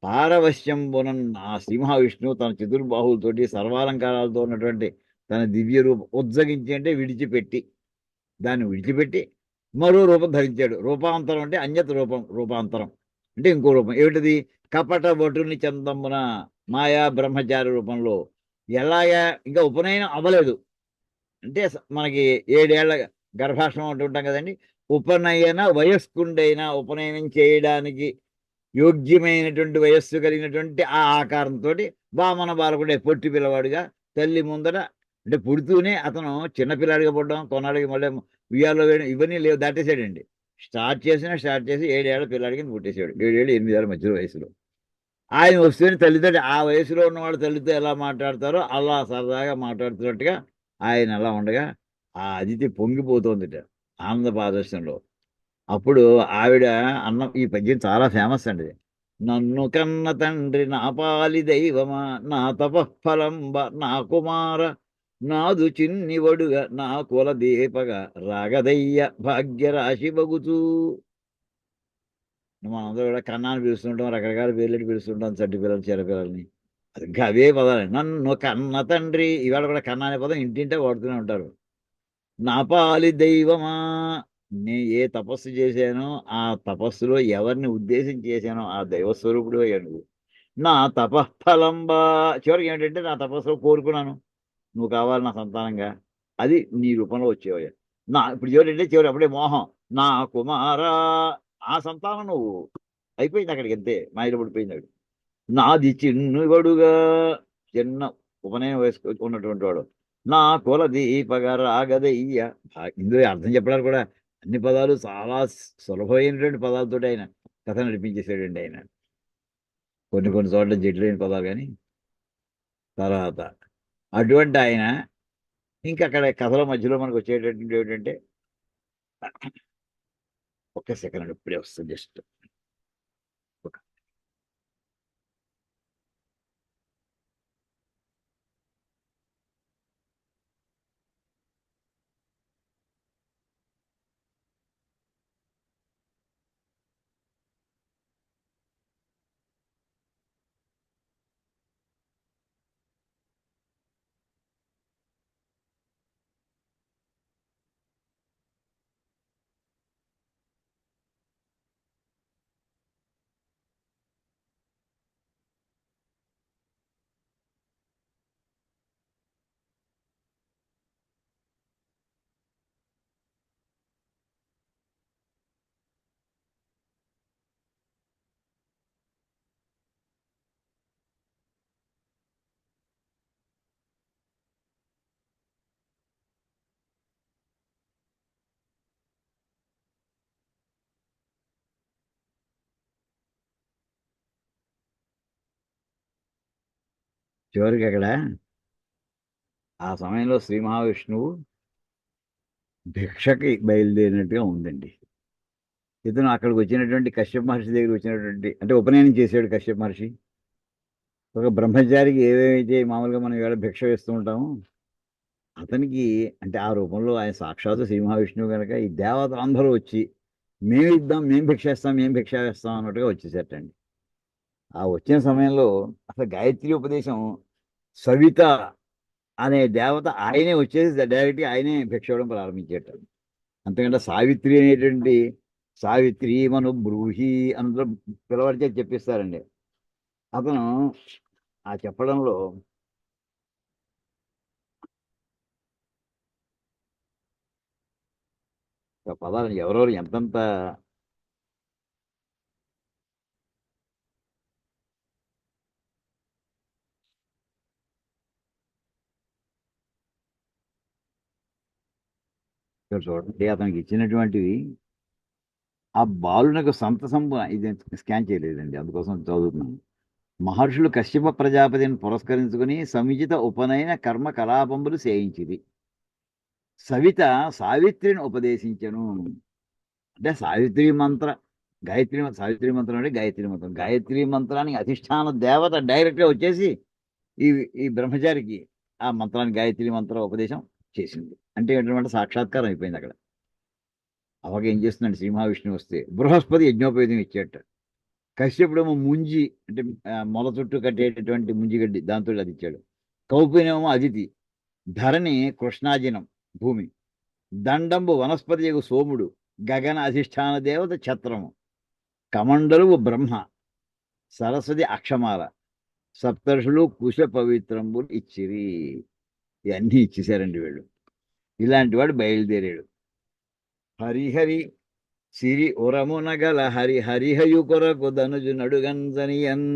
పారవశ్యంబునన్. ఆ శ్రీ మహావిష్ణువు తన చతుర్బాహులతోటి సర్వాలంకారాలతో ఉన్నటువంటి తన దివ్య రూపం ఉజ్జగించి అంటే దాన్ని విడిచిపెట్టి మరో రూపం ధరించాడు. రూపాంతరం అంటే అన్యత రూపాంతరం అంటే ఇంకో రూపం. ఏమిటిది? కపట వటుని చందమున మాయా బ్రహ్మచారి రూపంలో. ఎలాగా? ఇంకా ఉపనయనం అవ్వలేదు అంటే మనకి 7 ఏళ్ల గర్భాశ్రమం అంటుంటాం కదండి. ఉపనయన వయస్కుండైనా ఉపనయనం చేయడానికి యోగ్యమైనటువంటి వయస్సు కలిగినటువంటి ఆ ఆకారంతో వామన బాలకుడే పొట్టి పిల్లవాడుగా తల్లి ముందర, అంటే పుడుతూనే అతను చిన్నపిల్లాడిగా పుట్టడం, కొన్నాళ్ళకి మళ్ళీ ఉయ్యాల్లో వేయడం ఇవన్నీ లేవు, దాటేసాడండి. స్టార్ట్ చేసి 7 ఏళ్ల పిల్లాడికి పుట్టేశాడు. 7 ఏళ్ళు 8 ఏళ్ల మధ్య వయసులో ఆయన వస్తేనే తల్లితో, ఆ వయసులో ఉన్నవాడు తల్లితో ఎలా మాట్లాడతారో అలా సరదాగా మాట్లాడుతున్నట్టుగా ఆయన అలా ఉండగా ఆ అదితి పొంగిపోతోందిట ఆనంద పాదర్శనలో. అప్పుడు ఆవిడ అన్నం, ఈ పద్యం చాలా ఫేమస్ అండి ఇది. నన్ను కన్న తండ్రి నా పాలి దైవమా నా తపఃఫలంబ నా కుమార నాదు చిన్ని వడుగ నా కుల దీపగా రాగదయ్య భాగ్యరాశి బగుతూ. మనందరూ కూడా కన్నాన్ని పిలుస్తుంటాం, రకరకాల పేర్లెట్టి పిలుస్తుంటాం, చంటి పిల్లలు, చీర పిల్లల్ని. అది ఇంకా అవే పదాలు. నన్ను కన్న తండ్రి, ఇవాళ కూడా కన్న అనే పదం ఇంటింటే వాడుతూనే ఉంటారు. నా పాలి దైవమా, నేను ఏ తపస్సు చేశానో ఆ తపస్సులో ఎవరిని ఉద్దేశించి చేశానో ఆ దైవస్వరూపుడు అయ్యాడు నువ్వు. నా తపఃఫలంబా, చివరికి ఏంటంటే నా తపస్సులో కోరుకున్నాను నువ్వు కావాలి నా సంతానంగా, అది నీ రూపంలో వచ్చేవయ్యా. ఇప్పుడు చివరి చివరి అప్పుడే మోహం, నా కుమారా, ఆ సంతానం నువ్వు. అయిపోయింది అక్కడికి, అంతే మాయలు పడిపోయింది అక్కడ. నాది చిన్నుగడుగా, చిన్న ఉపనయన వయసు ఉన్నటువంటి వాడు. నా కుల దీపగ రాగదయ్య. ఇందులో అర్థం చెప్పడానికి కూడా అన్ని పదాలు చాలా సులభమైనటువంటి పదాలతో ఆయన కథ నడిపించేసాడండి ఆయన. కొన్ని కొన్ని చోట్ల జటిలైన పదాలు కానీ. తర్వాత అటువంటి ఆయన ఇంకా అక్కడ కథల మధ్యలో మనకు వచ్చేటటువంటి ఏమిటంటే, ఒక్క సెకండ్ ఇప్పుడే వస్తుంది జస్ట్. చివరికి అక్కడ ఆ సమయంలో శ్రీ మహావిష్ణువు భిక్షకి బయలుదేరినట్టుగా ఉందండి. ఇతను అక్కడికి వచ్చినటువంటి కశ్యప మహర్షి దగ్గర వచ్చినటువంటి, అంటే ఉపనయనం చేసాడు కశ్యప మహర్షి. ఒక బ్రహ్మచారికి ఏవేమైతే మామూలుగా మనం ఇవాళ భిక్ష వేస్తూ ఉంటామో, అతనికి అంటే ఆ రూపంలో ఆయన సాక్షాత్తు శ్రీ మహావిష్ణువు కనుక ఈ దేవతలు అందరూ వచ్చి మేము ఇద్దాం, మేము భిక్ష వేస్తాం, మేము భిక్ష వేస్తాం అన్నట్టుగా వచ్చేసేటండి. ఆ వచ్చిన సమయంలో అసలు గాయత్రి ఉపదేశం సవిత అనే దేవత ఆయనే వచ్చేసి డైరెక్ట్గా ఆయనే భిక్ష ఇవ్వడం ప్రారంభించేట. అంతకంటే సావిత్రి అనేటువంటి సావిత్రి మను బ్రూహి అందరూ పిలవడితే చెప్పిస్తారండి. అతను ఆ చెప్పడంలో పదాలు ఎవరెవరు ఎంతంత ఇక్కడ చూడండి, అతనికి ఇచ్చినటువంటివి ఆ బాలునకు సంతసంపు, ఇది స్కాన్ చేయలేదండి అందుకోసం చదువుతున్నాను. మహర్షులు కశ్యప ప్రజాపతిని పురస్కరించుకుని సముచిత ఉపనయన కర్మ కలాపములు చేయించిది. సవిత సావిత్రిని ఉపదేశించను. అంటే సావిత్రి మంత్ర సావిత్రి మంత్రం అంటే గాయత్రి మంత్రం. గాయత్రి మంత్రానికి అధిష్టాన దేవత డైరెక్ట్గా వచ్చేసి ఈ ఈ బ్రహ్మచారికి ఆ మంత్రాన్ని గాయత్రి మంత్ర ఉపదేశం చేసింది. అంటే ఏంటంటే సాక్షాత్కారం అయిపోయింది అక్కడ. అలాగే ఏం చేస్తుందండి శ్రీ మహావిష్ణువు వస్తే బృహస్పతి యజ్ఞోపేతం ఇచ్చేట. కశ్యపుడేమో ముంజి, అంటే మొల చుట్టూ కట్టేటటువంటి ముంజిగడ్డి, దాంతో అది ఇచ్చాడు. కౌపినేమో అదితి, ధరణి కృష్ణాజినం భూమి, దండంబు వనస్పతి యగు సోముడు, గగన అధిష్టాన దేవత ఛత్రము, కమండలువు బ్రహ్మ, సరస్వతి అక్షమాల, సప్తర్షులు కుశ పవిత్రంబులు ఇచ్చిరి. ఇవన్నీ ఇచ్చేశారండి వీళ్ళు. ఇలాంటి వాడు బయలుదేరాడు. హరిహరి సిరి ఉరమునగల హరిహయు కొరకు ధనుజు నడుగంజనియన్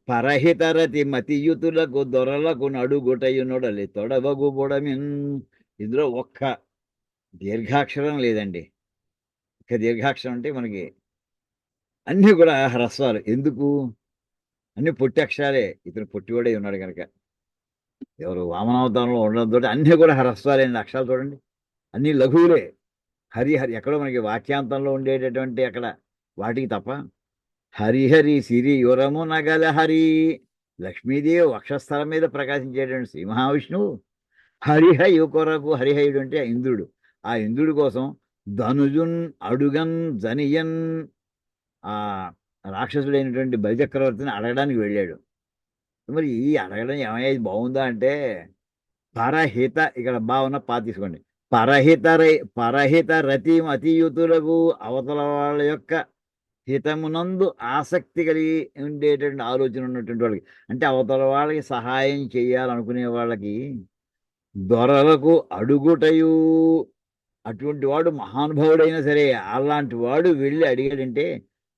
పరహితరతి మతియుతులకు దొరలకు నడుగుటయు నొడలి తొడవగు బుడమిన్. ఇందులో ఒక్క దీర్ఘాక్షరం లేదండి. ఇక దీర్ఘాక్షరం అంటే మనకి అన్నీ కూడా హ్రస్వాలు. ఎందుకు? అన్ని పొట్టి అక్షరాలే. ఇతను పొట్టివాడే ఉన్నాడు కనుక. ఎవరు వామనావతారంలో ఉండడంతో అన్నీ కూడా హ్రస్వాలేండి. అక్షరాలు చూడండి, అన్ని లఘువులే. హరిహరి ఎక్కడో మనకి వాక్యాంతంలో ఉండేటటువంటి అక్కడ వాటికి తప్ప. హరిహరి సిరి యురము నగల హరి. లక్ష్మీదేవి వక్షస్థలం మీద ప్రకాశించేటువంటి శ్రీ మహావిష్ణువు హరిహయు కొరకు, హరిహయుడు అంటే ఇంద్రుడు, ఆ ఇంద్రుడి కోసం ధనుజున్ అడుగన్ జనియన్, ఆ రాక్షసుడైనటువంటి బలిచక్రవర్తిని అడగడానికి వెళ్ళాడు. మరి ఈ అడగడం ఏమయ్యేది బాగుందా అంటే, పరహిత, ఇక్కడ భావన తీసుకోండి. పరహిత రతి అతియుతులకు, అవతల వాళ్ళ యొక్క హితమునందు ఆసక్తి కలిగి ఉండేటువంటి ఆలోచన ఉన్నటువంటి వాళ్ళకి, అంటే అవతల వాళ్ళకి సహాయం చేయాలనుకునే వాళ్ళకి, దొరలకు అడుగుటయు, అటువంటి వాడు మహానుభావుడైనా సరే అలాంటి వాడు వెళ్ళి అడిగాడంటే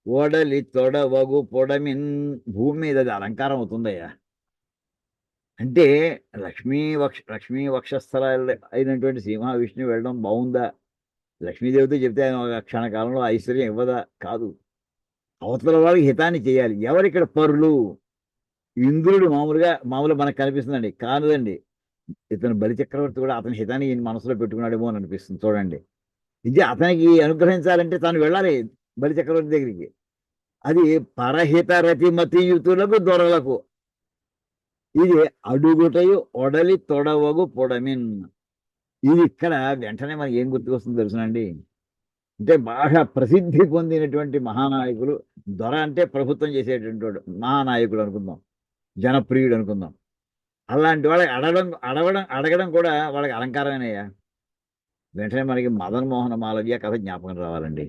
ఓడలి తొడవగు పొడమిన్, భూమి మీద అది అలంకారం అవుతుందయ్యా. అంటే లక్ష్మీ వక్షస్థల అయినటువంటి శ్రీ మహావిష్ణువు వెళ్ళడం బాగుందా? లక్ష్మీదేవితో చెప్తే ఆయన ఒక క్షణకాలంలో ఐశ్వర్యం ఇవ్వదా? కాదు. అవతల వాళ్ళకి హితాన్ని చేయాలి. ఎవరిక్కడ పరులు? ఇంద్రుడు మామూలుగా మనకు కనిపిస్తుందండి, కాదండి. ఇతను బలిచక్రవర్తి కూడా అతని హితాన్ని ఈయన మనసులో పెట్టుకున్నాడేమో అని అనిపిస్తుంది. చూడండి, ఇది అతనికి అనుగ్రహించాలంటే తాను వెళ్ళాలి బలిచక్రవర్తి దగ్గరికి. అది పరహిత రతిమతియుతులకు దొరలకు, ఇది అడుగుటయు ఒడలి తొడవగు పొడమిన్. ఇది ఇక్కడ వెంటనే మనకి ఏం గుర్తుకొస్తుందో తెలుసునండి. అంటే బాగా ప్రసిద్ధి పొందినటువంటి మహానాయకులు, దొర అంటే ప్రభుత్వం చేసేటువంటి వాడు, మహానాయకుడు అనుకుందాం, జనప్రియుడు అనుకుందాం. అలాంటి వాళ్ళకి అడగడం కూడా వాళ్ళకి అలంకారమేనయ్యా. వెంటనే మనకి మదన్ మోహన మాలవ్య కథ జ్ఞాపకం రావాలండి.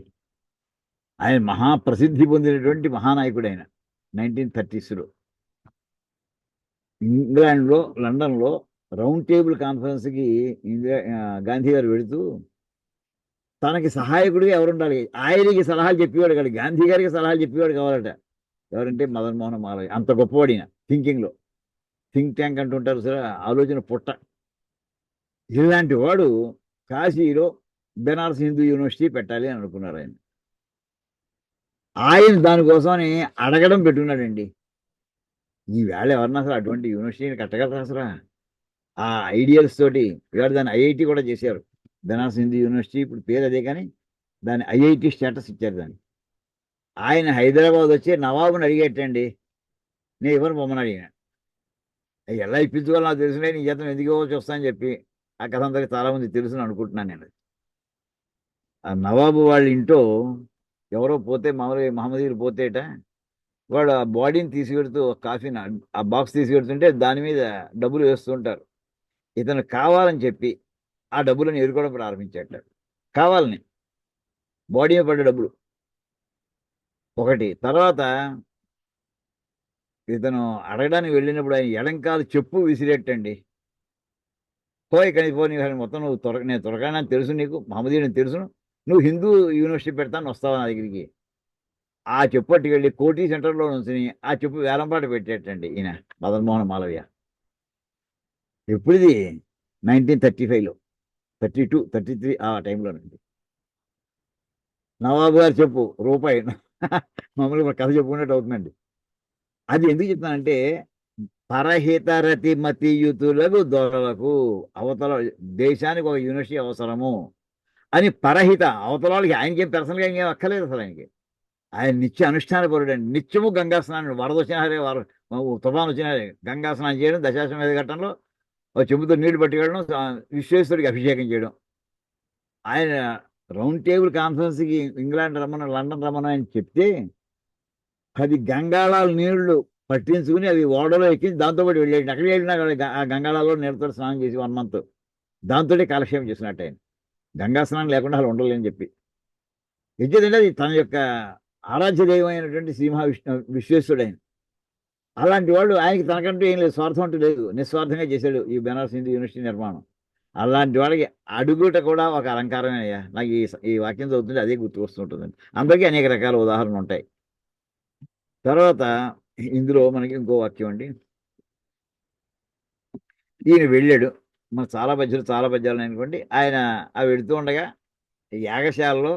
ఆయన మహాప్రసిద్ధి పొందినటువంటి మహానాయకుడు. ఆయన 1930s ఇంగ్లాండ్లో, లండన్లో రౌండ్ టేబుల్ కాన్ఫరెన్స్కి గాంధీ గారు వెళుతూ తనకి సహాయకుడిగా ఎవరు ఉండాలి, ఆయనకి సలహాలు చెప్పేవాడు కాదు, గాంధీ గారికి సలహాలు చెప్పేవాడు కావాలట. ఎవరంటే మదన్ మోహన్ మాలవ్య. అంత గొప్పవాడిన థింకింగ్లో. థింక్ ట్యాంక్ అంటుంటారు సరే, ఆలోచన పుట్ట. ఇలాంటి వాడు కాశీలో బెనారస్ హిందూ యూనివర్సిటీ పెట్టాలి అని అనుకున్నారు ఆయన. ఆయన దానికోసమని అడగడం పెట్టుకున్నాడండి. ఈవేళ ఎవరన్నా అసలు అటువంటి యూనివర్సిటీని కట్టగలరా అసలు? ఆ ఐడియల్స్ తోటి ఇవాళ దాన్ని ఐఐటి కూడా చేశారు. బెనారస్ హిందూ యూనివర్సిటీ ఇప్పుడు పేరు అదే, కానీ దాన్ని ఐఐటి స్టేటస్ ఇచ్చారు దాన్ని. ఆయన హైదరాబాద్ వచ్చి నవాబుని అడిగేటండి, నేను ఎవరు బొమ్మని అడిగిన. ఎలా ఇప్పించుకోవాలి నాకు తెలుసులే, నీ జీతం ఎందుకు ఇవ్వచ్చు వస్తానని చెప్పి. ఆ కథ అందరికి చాలామంది తెలుసుని అనుకుంటున్నాను నేను. ఆ నవాబు వాళ్ళ ఇంట్లో ఎవరో పోతే, మామూలుగా మహమ్మదీయులు పోతేట, వాడు ఆ బాడీని తీసుకెడుతూ కాఫీని ఆ బాక్స్ తీసుకెడుతుంటే దాని మీద డబ్బులు వేస్తూ ఉంటారు. ఇతను కావాలని చెప్పి ఆ డబ్బులను ఎరుకోవడం ప్రారంభించాట. కావాలని బాడీ మీద పడ్డ డబ్బులు ఒకటి. తర్వాత ఇతను అడగడానికి వెళ్ళినప్పుడు ఆయన ఎడంకాలు చెప్పు విసిరేటండి. ఇక్కడికి పో, నీకు మొత్తం నువ్వు నేను త్వరగానే తెలుసు, నీకు మహమ్మదీయుని తెలుసును, నువ్వు హిందూ యూనివర్సిటీ పెడతాను వస్తావా నా దగ్గరికి. ఆ చెప్పు పట్టుకెళ్ళి కోటి సెంటర్లో నుంచి ఆ చెప్పు వేలంపాట పెట్టేటండి ఈయన మదన్ మోహన్ మాలవ్య. ఎప్పుడుది? 1935లో, 32, 33 ఆ టైంలోనండి. నవాబు గారు చెప్పు రూపాయి. మామూలుగా కథ చెప్పుకున్నట్టు అవుతుందండి. అది ఎందుకు చెప్తానంటే, పరహితరతి మతియుతులకు దొరలకు, అవతల దేశానికి ఒక యూనివర్సిటీ అవసరము అని పరహిత, అవతల వాళ్ళకి ఆయనకేం పర్సనల్గా ఇంకేం అక్కర్లేదు అసలు. ఆయన నిత్య అనుష్ఠాన పరుడండి. నిత్యము గంగా స్నానం, వరద వచ్చినా సరే, తుఫాను వచ్చినా సరే గంగా స్నానం చేయడం, దశాశ్వమేధ ఘట్టంలో చెంబుతో నీళ్లు పట్టుకెళ్ళడం, విశ్వేశ్వరుడికి అభిషేకం చేయడం. ఆయన రౌండ్ టేబుల్ కాన్ఫరెన్స్కి ఇంగ్లాండ్ లండన్ రమ్మని ఆయన చెప్తే 10 గంగాళాల నీళ్లు పట్టించుకుని అవి ఓడలో ఎక్కించి దాంతో పాటు వెళ్ళేది. అక్కడికి వెళ్ళినా ఆ గంగాళాలో నీళ్ళతో స్నానం చేసి 1 month దాంతో కాలక్షేపం చేసినట్టు ఆయన. గంగా స్నానం లేకుండా అసలు ఉండలేని చెప్పి ఎందుకంటే అది తన యొక్క ఆరాధ్య దైవమైనటువంటి శ్రీ విశ్వేశ్వరుడు ఆయన. అలాంటి వాడు, ఆయనకి తనకంటూ ఏం లేదు, స్వార్థం అంటూ లేదు, నిస్వార్థంగా చేశాడు ఈ బెనారస్ హిందూ యూనివర్సిటీ నిర్మాణం. అలాంటి వాళ్ళకి అడుగుట కూడా ఒక అలంకారమే అయ్యా. నాకు ఈ వాక్యం చదువుతుంటే అదే గుర్తు వస్తుంటుందండి. అందరికీ అనేక రకాల ఉదాహరణలు ఉంటాయి. తర్వాత ఇందులో మనకి ఇంకో వాక్యం అండి. ఈయన వెళ్ళాడు. మనకు చాలా పద్యాలు ఉన్నాయనుకోండి. ఆయన వెళుతూ ఉండగా యాగశాలలో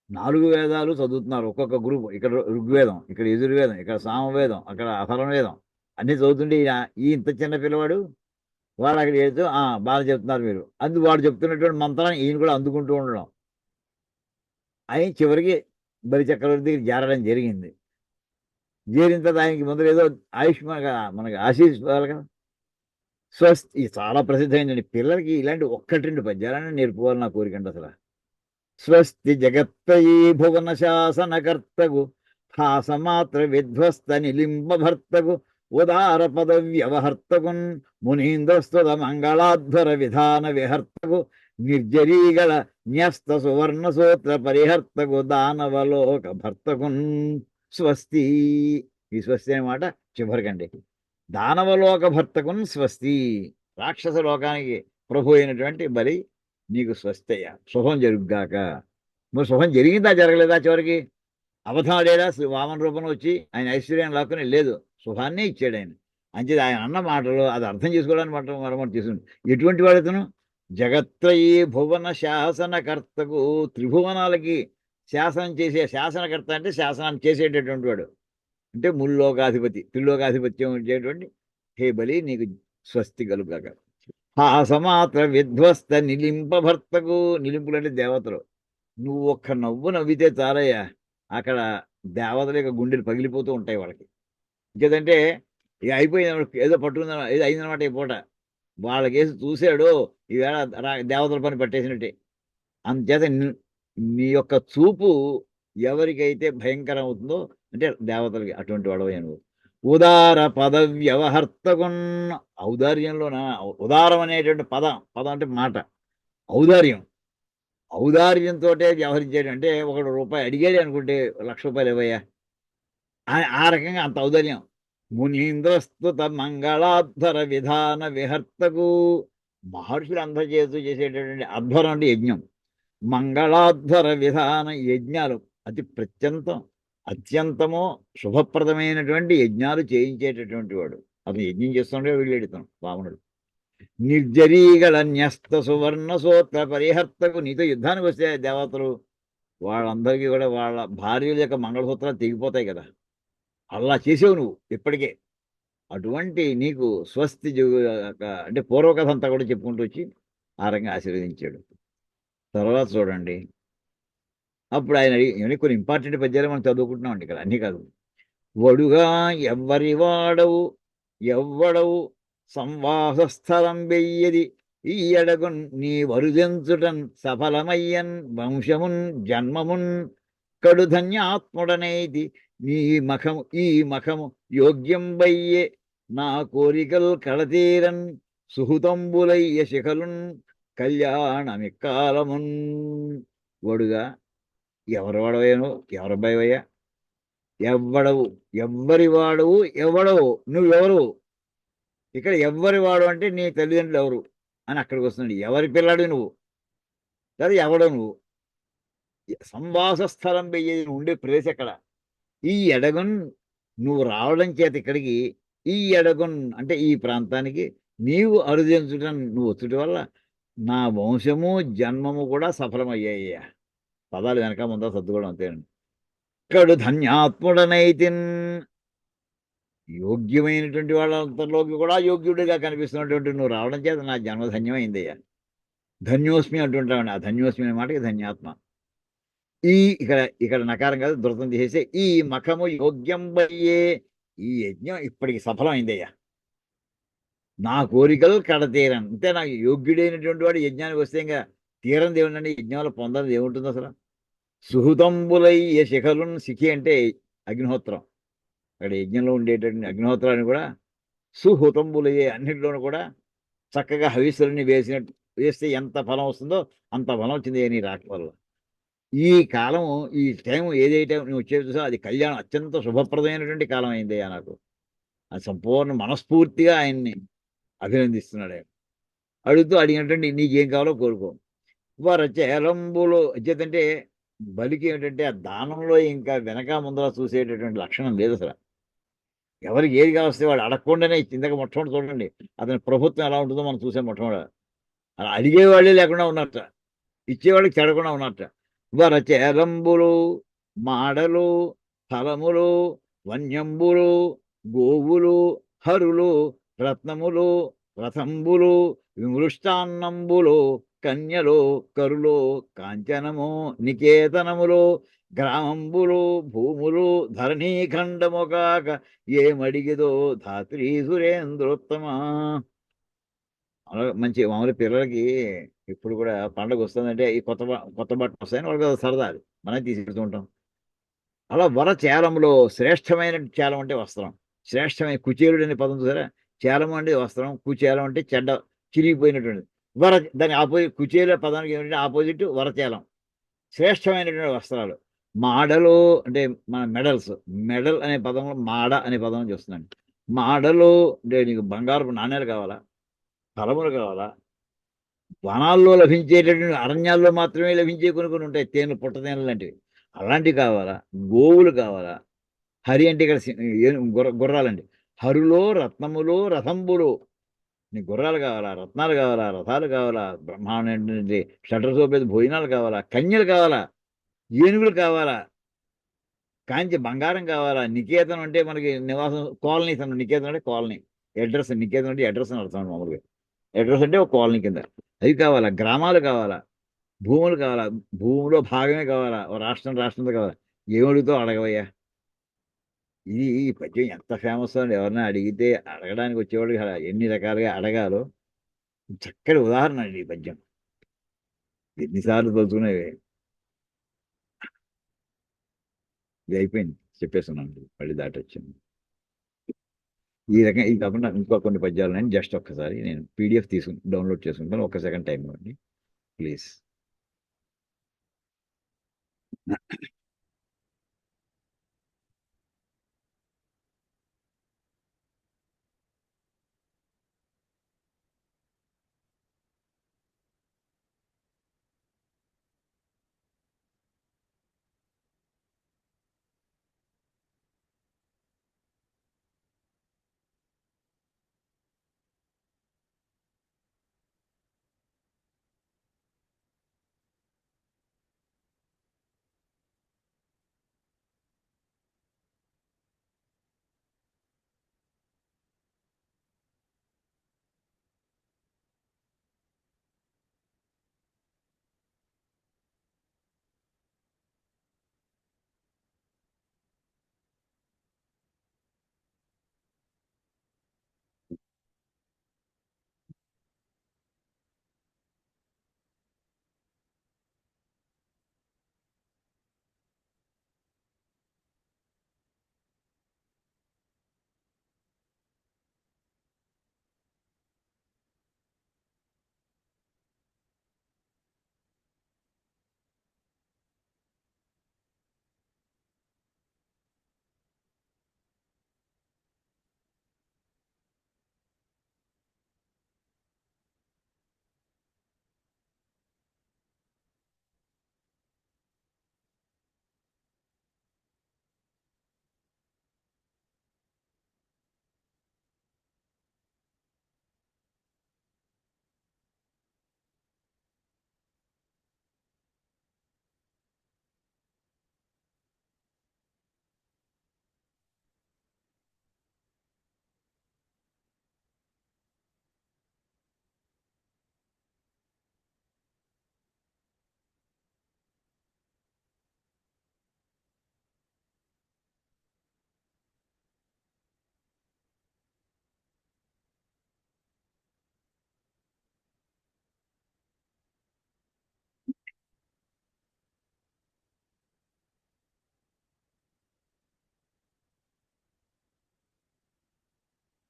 4 వేదాలు చదువుతున్నారు ఒక్కొక్క గ్రూప్. ఇక్కడ ఋగ్వేదం, ఇక్కడ యజుర్వేదం, ఇక్కడ సామవేదం, అక్కడ అథర్వవేదం అన్నీ చదువుతుంటే ఈ ఇంత చిన్న పిల్లవాడు వాడు అక్కడ వెళ్తూ బాగా చెప్తున్నారు మీరు. వాడు చెప్తున్నటువంటి మంత్రాన్ని ఈయన కూడా అందుకుంటూ ఉండడం. ఆయన చివరికి బలి చక్రవర్తి దగ్గర చేరడం జరిగింది. చేరిన తర్వాత ఆయనకి ముందర ఏదో ఆయుష్మాన్ మనకి ఆశీస్ ఇవ్వాలి కదా. స్వస్తి ఇది చాలా ప్రసిద్ధమైందండి. పిల్లలకి ఇలాంటి 1-2 పద్యాలనే నేర్పుకోవాలి నా కోరికండి అసలు. స్వస్తి జగత్తయీ భువన శాసనకర్తగు హాసమాత్ర విధ్వస్త నిలింబ భర్తగు ఉదార పద వ్యవహర్తగున్ మునీంద్రస్తుత మంగళాధ్వర విధాన విహర్తగు నిర్జరీగళ న్యస్త సువర్ణ సూత్ర పరిహర్తగు దానవలోక భర్తగున్ స్వస్తి. ఈ స్వస్తి అనే మాట చివరికండి. దానవలోక భర్తకున్ స్వస్తి. రాక్షస లోకానికి ప్రభు అయినటువంటి బలి నీకు స్వస్థయ్య, శుభం జరుగుగాక. మరి శుభం జరిగిందా జరగలేదా? చివరికి అవధాడేడా వామన రూపంలో వచ్చి ఆయన ఐశ్వర్యాన్ని లాక్కుని లేదు, శుభాన్నే ఇచ్చాడు ఆయన. అంచేది ఆయన అన్న మాటలు అది అర్థం చేసుకోవడానికి మరమట తీసుకుంది. ఎటువంటి వాడు ఇతను? జగత్రయీ భువన శాసనకర్తకు, త్రిభువనాలకి శాసనం చేసే శాసనకర్త అంటే శాసనాన్ని చేసేటటువంటి వాడు. అంటే ముల్లోకాధిపతి, త్రిలోకాధిపత్యం వచ్చేటువంటి హే బలి నీకు స్వస్తి కలుగాక. హాసమాత్ర విధ్వస్త నిలింప భర్తకు. నిలింపులు అంటే దేవతలు. నువ్వు ఒక్క నవ్వు నవ్వితే చాలయ్యా, అక్కడ దేవతల యొక్క గుండెలు పగిలిపోతూ ఉంటాయి వాళ్ళకి. ఇంకేదంటే ఇక అయిపోయింది, ఏదో పట్టుకుందా, ఏదో అయిందనమాట ఈ పూట. వాళ్ళకేసి చూశాడు ఈవేళ దేవతల పని పట్టేసినట్టే. అందుచేత నీ యొక్క చూపు ఎవరికైతే భయంకరం అవుతుందో అంటే దేవతలకి, అటువంటి వాడవయ్యా నువ్వు. ఉదార పద వ్యవహర్తకున్. ఔదార్యంలోన ఉదారం అనేటువంటి పదం అంటే మాట. ఔదార్యం, ఔదార్యంతో వ్యవహరించాడు. అంటే ఒకడు రూపాయి అడిగాడు అనుకుంటే ₹1,00,000 ఇవ్వయ్యా, ఆ రకంగా అంత ఔదార్యం. మునీంద్రస్తుత మంగళాధ్వర విధాన విహర్తకు. మహర్షులు అందరూ చేసేటటువంటి అధ్వరం అంటే యజ్ఞం. మంగళాధ్వర విధాన యజ్ఞాలు అత్యంతమో శుభప్రదమైనటువంటి యజ్ఞాలు చేయించేటటువంటి వాడు. అతను యజ్ఞం చేస్తుండే వెళ్ళాడు ఇతను వామనుడు. నిర్జరీగల న్యస్త సువర్ణ సూత్ర పరిహర్తకు. నీతో యుద్ధానికి వస్తే దేవతలు వాళ్ళందరికీ కూడా వాళ్ళ భార్యల యొక్క మంగళసూత్రాలు తెగిపోతాయి కదా, అలా చేసావు నువ్వు ఇప్పటికే. అటువంటి నీకు స్వస్తి అంటే పూర్వకథ అంతా కూడా చెప్పుకుంటూ వచ్చి ఆ రకంగా ఆశీర్వదించాడు. తర్వాత చూడండి, అప్పుడు ఆయన ఇవన్నీ కొన్ని ఇంపార్టెంట్ పద్యాలు మనం చదువుకుంటున్నామండి ఇక్కడ, అన్నీ కాదు. వడుగా ఎవ్వరి వాడవు ఎవ్వడవు సంవాసస్థలం వెయ్యది ఈ ఎడగున్ నీ వరుదెంచుటన్ సఫలమయ్యన్ వంశమున్ జన్మమున్ కడు ధన్యాత్ముడనైది ఈ మఖము యోగ్యం బయ్యే నా కోరికల్ కళతీరన్ సుహృతంబులయ్య శిఖలున్ కళ్యాణమిక్కాలమున్. వడుగా ఎవరి వాడవయ్యాను, ఎవరి భయవయ్యా, ఎవ్వడవు ఎవ్వరి వాడవు ఎవడవు నువ్వెవరు. ఇక్కడ ఎవ్వరి వాడు అంటే నీ తల్లిదండ్రులు ఎవరు అని అక్కడికి వస్తున్నాడు. ఎవరి పిల్లాడు నువ్వు, లేదా ఎవడో నువ్వు. సంవాస స్థలం వెయ్యేది, నువ్వు ఉండే ప్లేస్ ఎక్కడ. ఈ ఎడగన్ నువ్వు రావడం చేత ఇక్కడికి, ఈ ఎడగన్ అంటే ఈ ప్రాంతానికి నీవు అరుదించడం నువ్వు వచ్చుట వల్ల నా వంశము జన్మము కూడా సఫలమయ్యాయ్యా. పదాలు వెనక ముందా సర్దుకోవడం అంతేనండి. కడు ధన్యాత్ముడనైతిన్. యోగ్యమైనటువంటి వాళ్ళంతలోకి కూడా యోగ్యుడిగా కనిపిస్తున్నటువంటి నువ్వు రావడం చేత నా జన్మ ధన్యమైందయ్యా. ధన్యోస్మి అంటుంటామండి. ఆ ధన్యోస్మి అనే మాటకి ధన్యాత్మ. ఈ ఇక్కడ నకారం కాదు, ధృతం తీసేస్తే ఈ మఖము యోగ్యం బయ్యే. ఈ యజ్ఞం ఇప్పటికి సఫలమైందయ్యా. నా కోరికలు కడతీరన్. అంతే, నాకు యోగ్యుడైనటువంటి వాడు యజ్ఞానికి వస్తే ఇంకా తీరం దేవుడండి. యజ్ఞంలో పొందాలి ఏముంటుంది అసలు. సుహృతంబులయ్య శిఖలున్. శిఖి అంటే అగ్నిహోత్రం. అక్కడ యజ్ఞంలో ఉండేటటువంటి అగ్నిహోత్రాన్ని కూడా సుహృతంబులయ్యే, అన్నింటిలోనూ కూడా చక్కగా హవిస్సులన్నీ వేస్తే ఎంత ఫలం వస్తుందో అంత ఫలం వచ్చింది నీ రాక వల్ల. ఈ కాలం, ఈ టైం ఏదైతే నువ్వు వచ్చేది చూసా అది కళ్యాణం అత్యంత శుభప్రదమైనటువంటి కాలం అయిందయ్యా నాకు. అది సంపూర్ణ మనస్ఫూర్తిగా ఆయన్ని అభినందిస్తున్నాడు ఆయన. అడిగినటువంటి నీకేం కావాలో కోరుకో. వరచేలంబులు అచ్చేతంటే బలికి ఏమిటంటే ఆ దానంలో ఇంకా వెనక ముందర చూసేటటువంటి లక్షణం లేదు అసలు. ఎవరికి ఏది కావస్తే వాడు అడగకుండానే ఇందాక మొట్టమొదటి చూడండి అతని ప్రభుత్వం ఎలా ఉంటుందో మనం చూసాం మొట్టమొదటి. అలా అడిగేవాళ్ళే లేకుండా ఉన్నట్ట, ఇచ్చేవాళ్ళకి చెడకుండా ఉన్నట్ట. వరచేలంబులు మాడలు ఫలములు వన్యంబులు గోవులు హరులు రత్నములు రథంబులు విమృష్టాన్నంబులు కన్యలు కరులు కాంచనము నికేతనములు గ్రామంబులు భూములు ధరణీఖండము కాక ఏమడిగిదో ధాత్రీ సురేంద్రోత్తమా. మంచి మామూలు పిల్లలకి ఇప్పుడు కూడా పండగ వస్తుందంటే ఈ కొత్త బట్టలు వస్తాయని వాళ్ళకి అది సరదా, అది మనం తీసుకెళ్తూ ఉంటాం. అలా వరచేలంలో శ్రేష్టమైన చేలం అంటే వస్త్రం. శ్రేష్టమైన కుచేలుడు అనే పదం చూసారా? చేలము అంటే వస్త్రం, కుచేలం అంటే చెడ్డ చిరిగిపోయినటువంటిది. దాని ఆపోజిట్ కుచేల పదానికి ఏమిటంటే ఆపోజిట్ వరచేలం. శ్రేష్టమైనటువంటి వస్త్రాలు. మాడలు అంటే మన మెడల్స్. మెడల్ అనే పదంలో మాడ అనే పదం నుంచి వస్తుందండి. మాడలు అంటే నీకు బంగారపు నాణ్యాలు కావాలా, ఫలములు కావాలా, వనాల్లో లభించేటటువంటి అరణ్యాల్లో మాత్రమే లభించే కొన్ని ఉంటాయి, తేనెలు పుట్టతేనెలు లాంటివి, అలాంటివి కావాలా, గోవులు కావాలా. హరి అంటే ఇక్కడ గుర్రాలండి. హరులో రత్నములు రథంబులు. నీకు గుర్రాలు కావాలా, రత్నాలు కావాలా, రథాలు కావాలా, బ్రహ్మాండ షట్రసోపేత భోజనాలు కావాలా, కన్యలు కావాలా, ఏనుగులు కావాలా, కాంచి బంగారం కావాలా. నికేతనం అంటే మనకి నివాసం కాలనీస్ అన్న. నికేతనం అంటే కాలనీ, అడ్రస్. నికేతనం అంటే అడ్రస్ అని అర్థం మామూలుగా. అడ్రస్ అంటే ఒక కాలనీ కింద. అవి కావాలా, గ్రామాలు కావాలా, భూములు కావాలా, భూమిలో భాగమే కావాలా, ఓ రాష్ట్రంతో కావాలా. ఏమడుగుతో అడగవయ్యా. ఇది ఈ పద్యం ఎంత ఫేమస్ అండి. ఎవరన్నా అడిగితే అడగడానికి వచ్చేవాడికి ఎన్ని రకాలుగా అడగాలో చక్కటి ఉదాహరణ అండి ఈ పద్యం. ఎన్నిసార్లు తలుచుకునేవి. ఇది అయిపోయింది, చెప్పేస్తున్నాను, మళ్ళీ దాటొచ్చింది. ఈ రకంగా ఇది కాకుండా ఇంకో కొన్ని పద్యాలు ఉన్నాయి. జస్ట్ ఒక్కసారి నేను పీడిఎఫ్ డౌన్లోడ్ చేసుకుంటాను. ఒక్క సెకండ్ టైం ఇవ్వండి ప్లీజ్.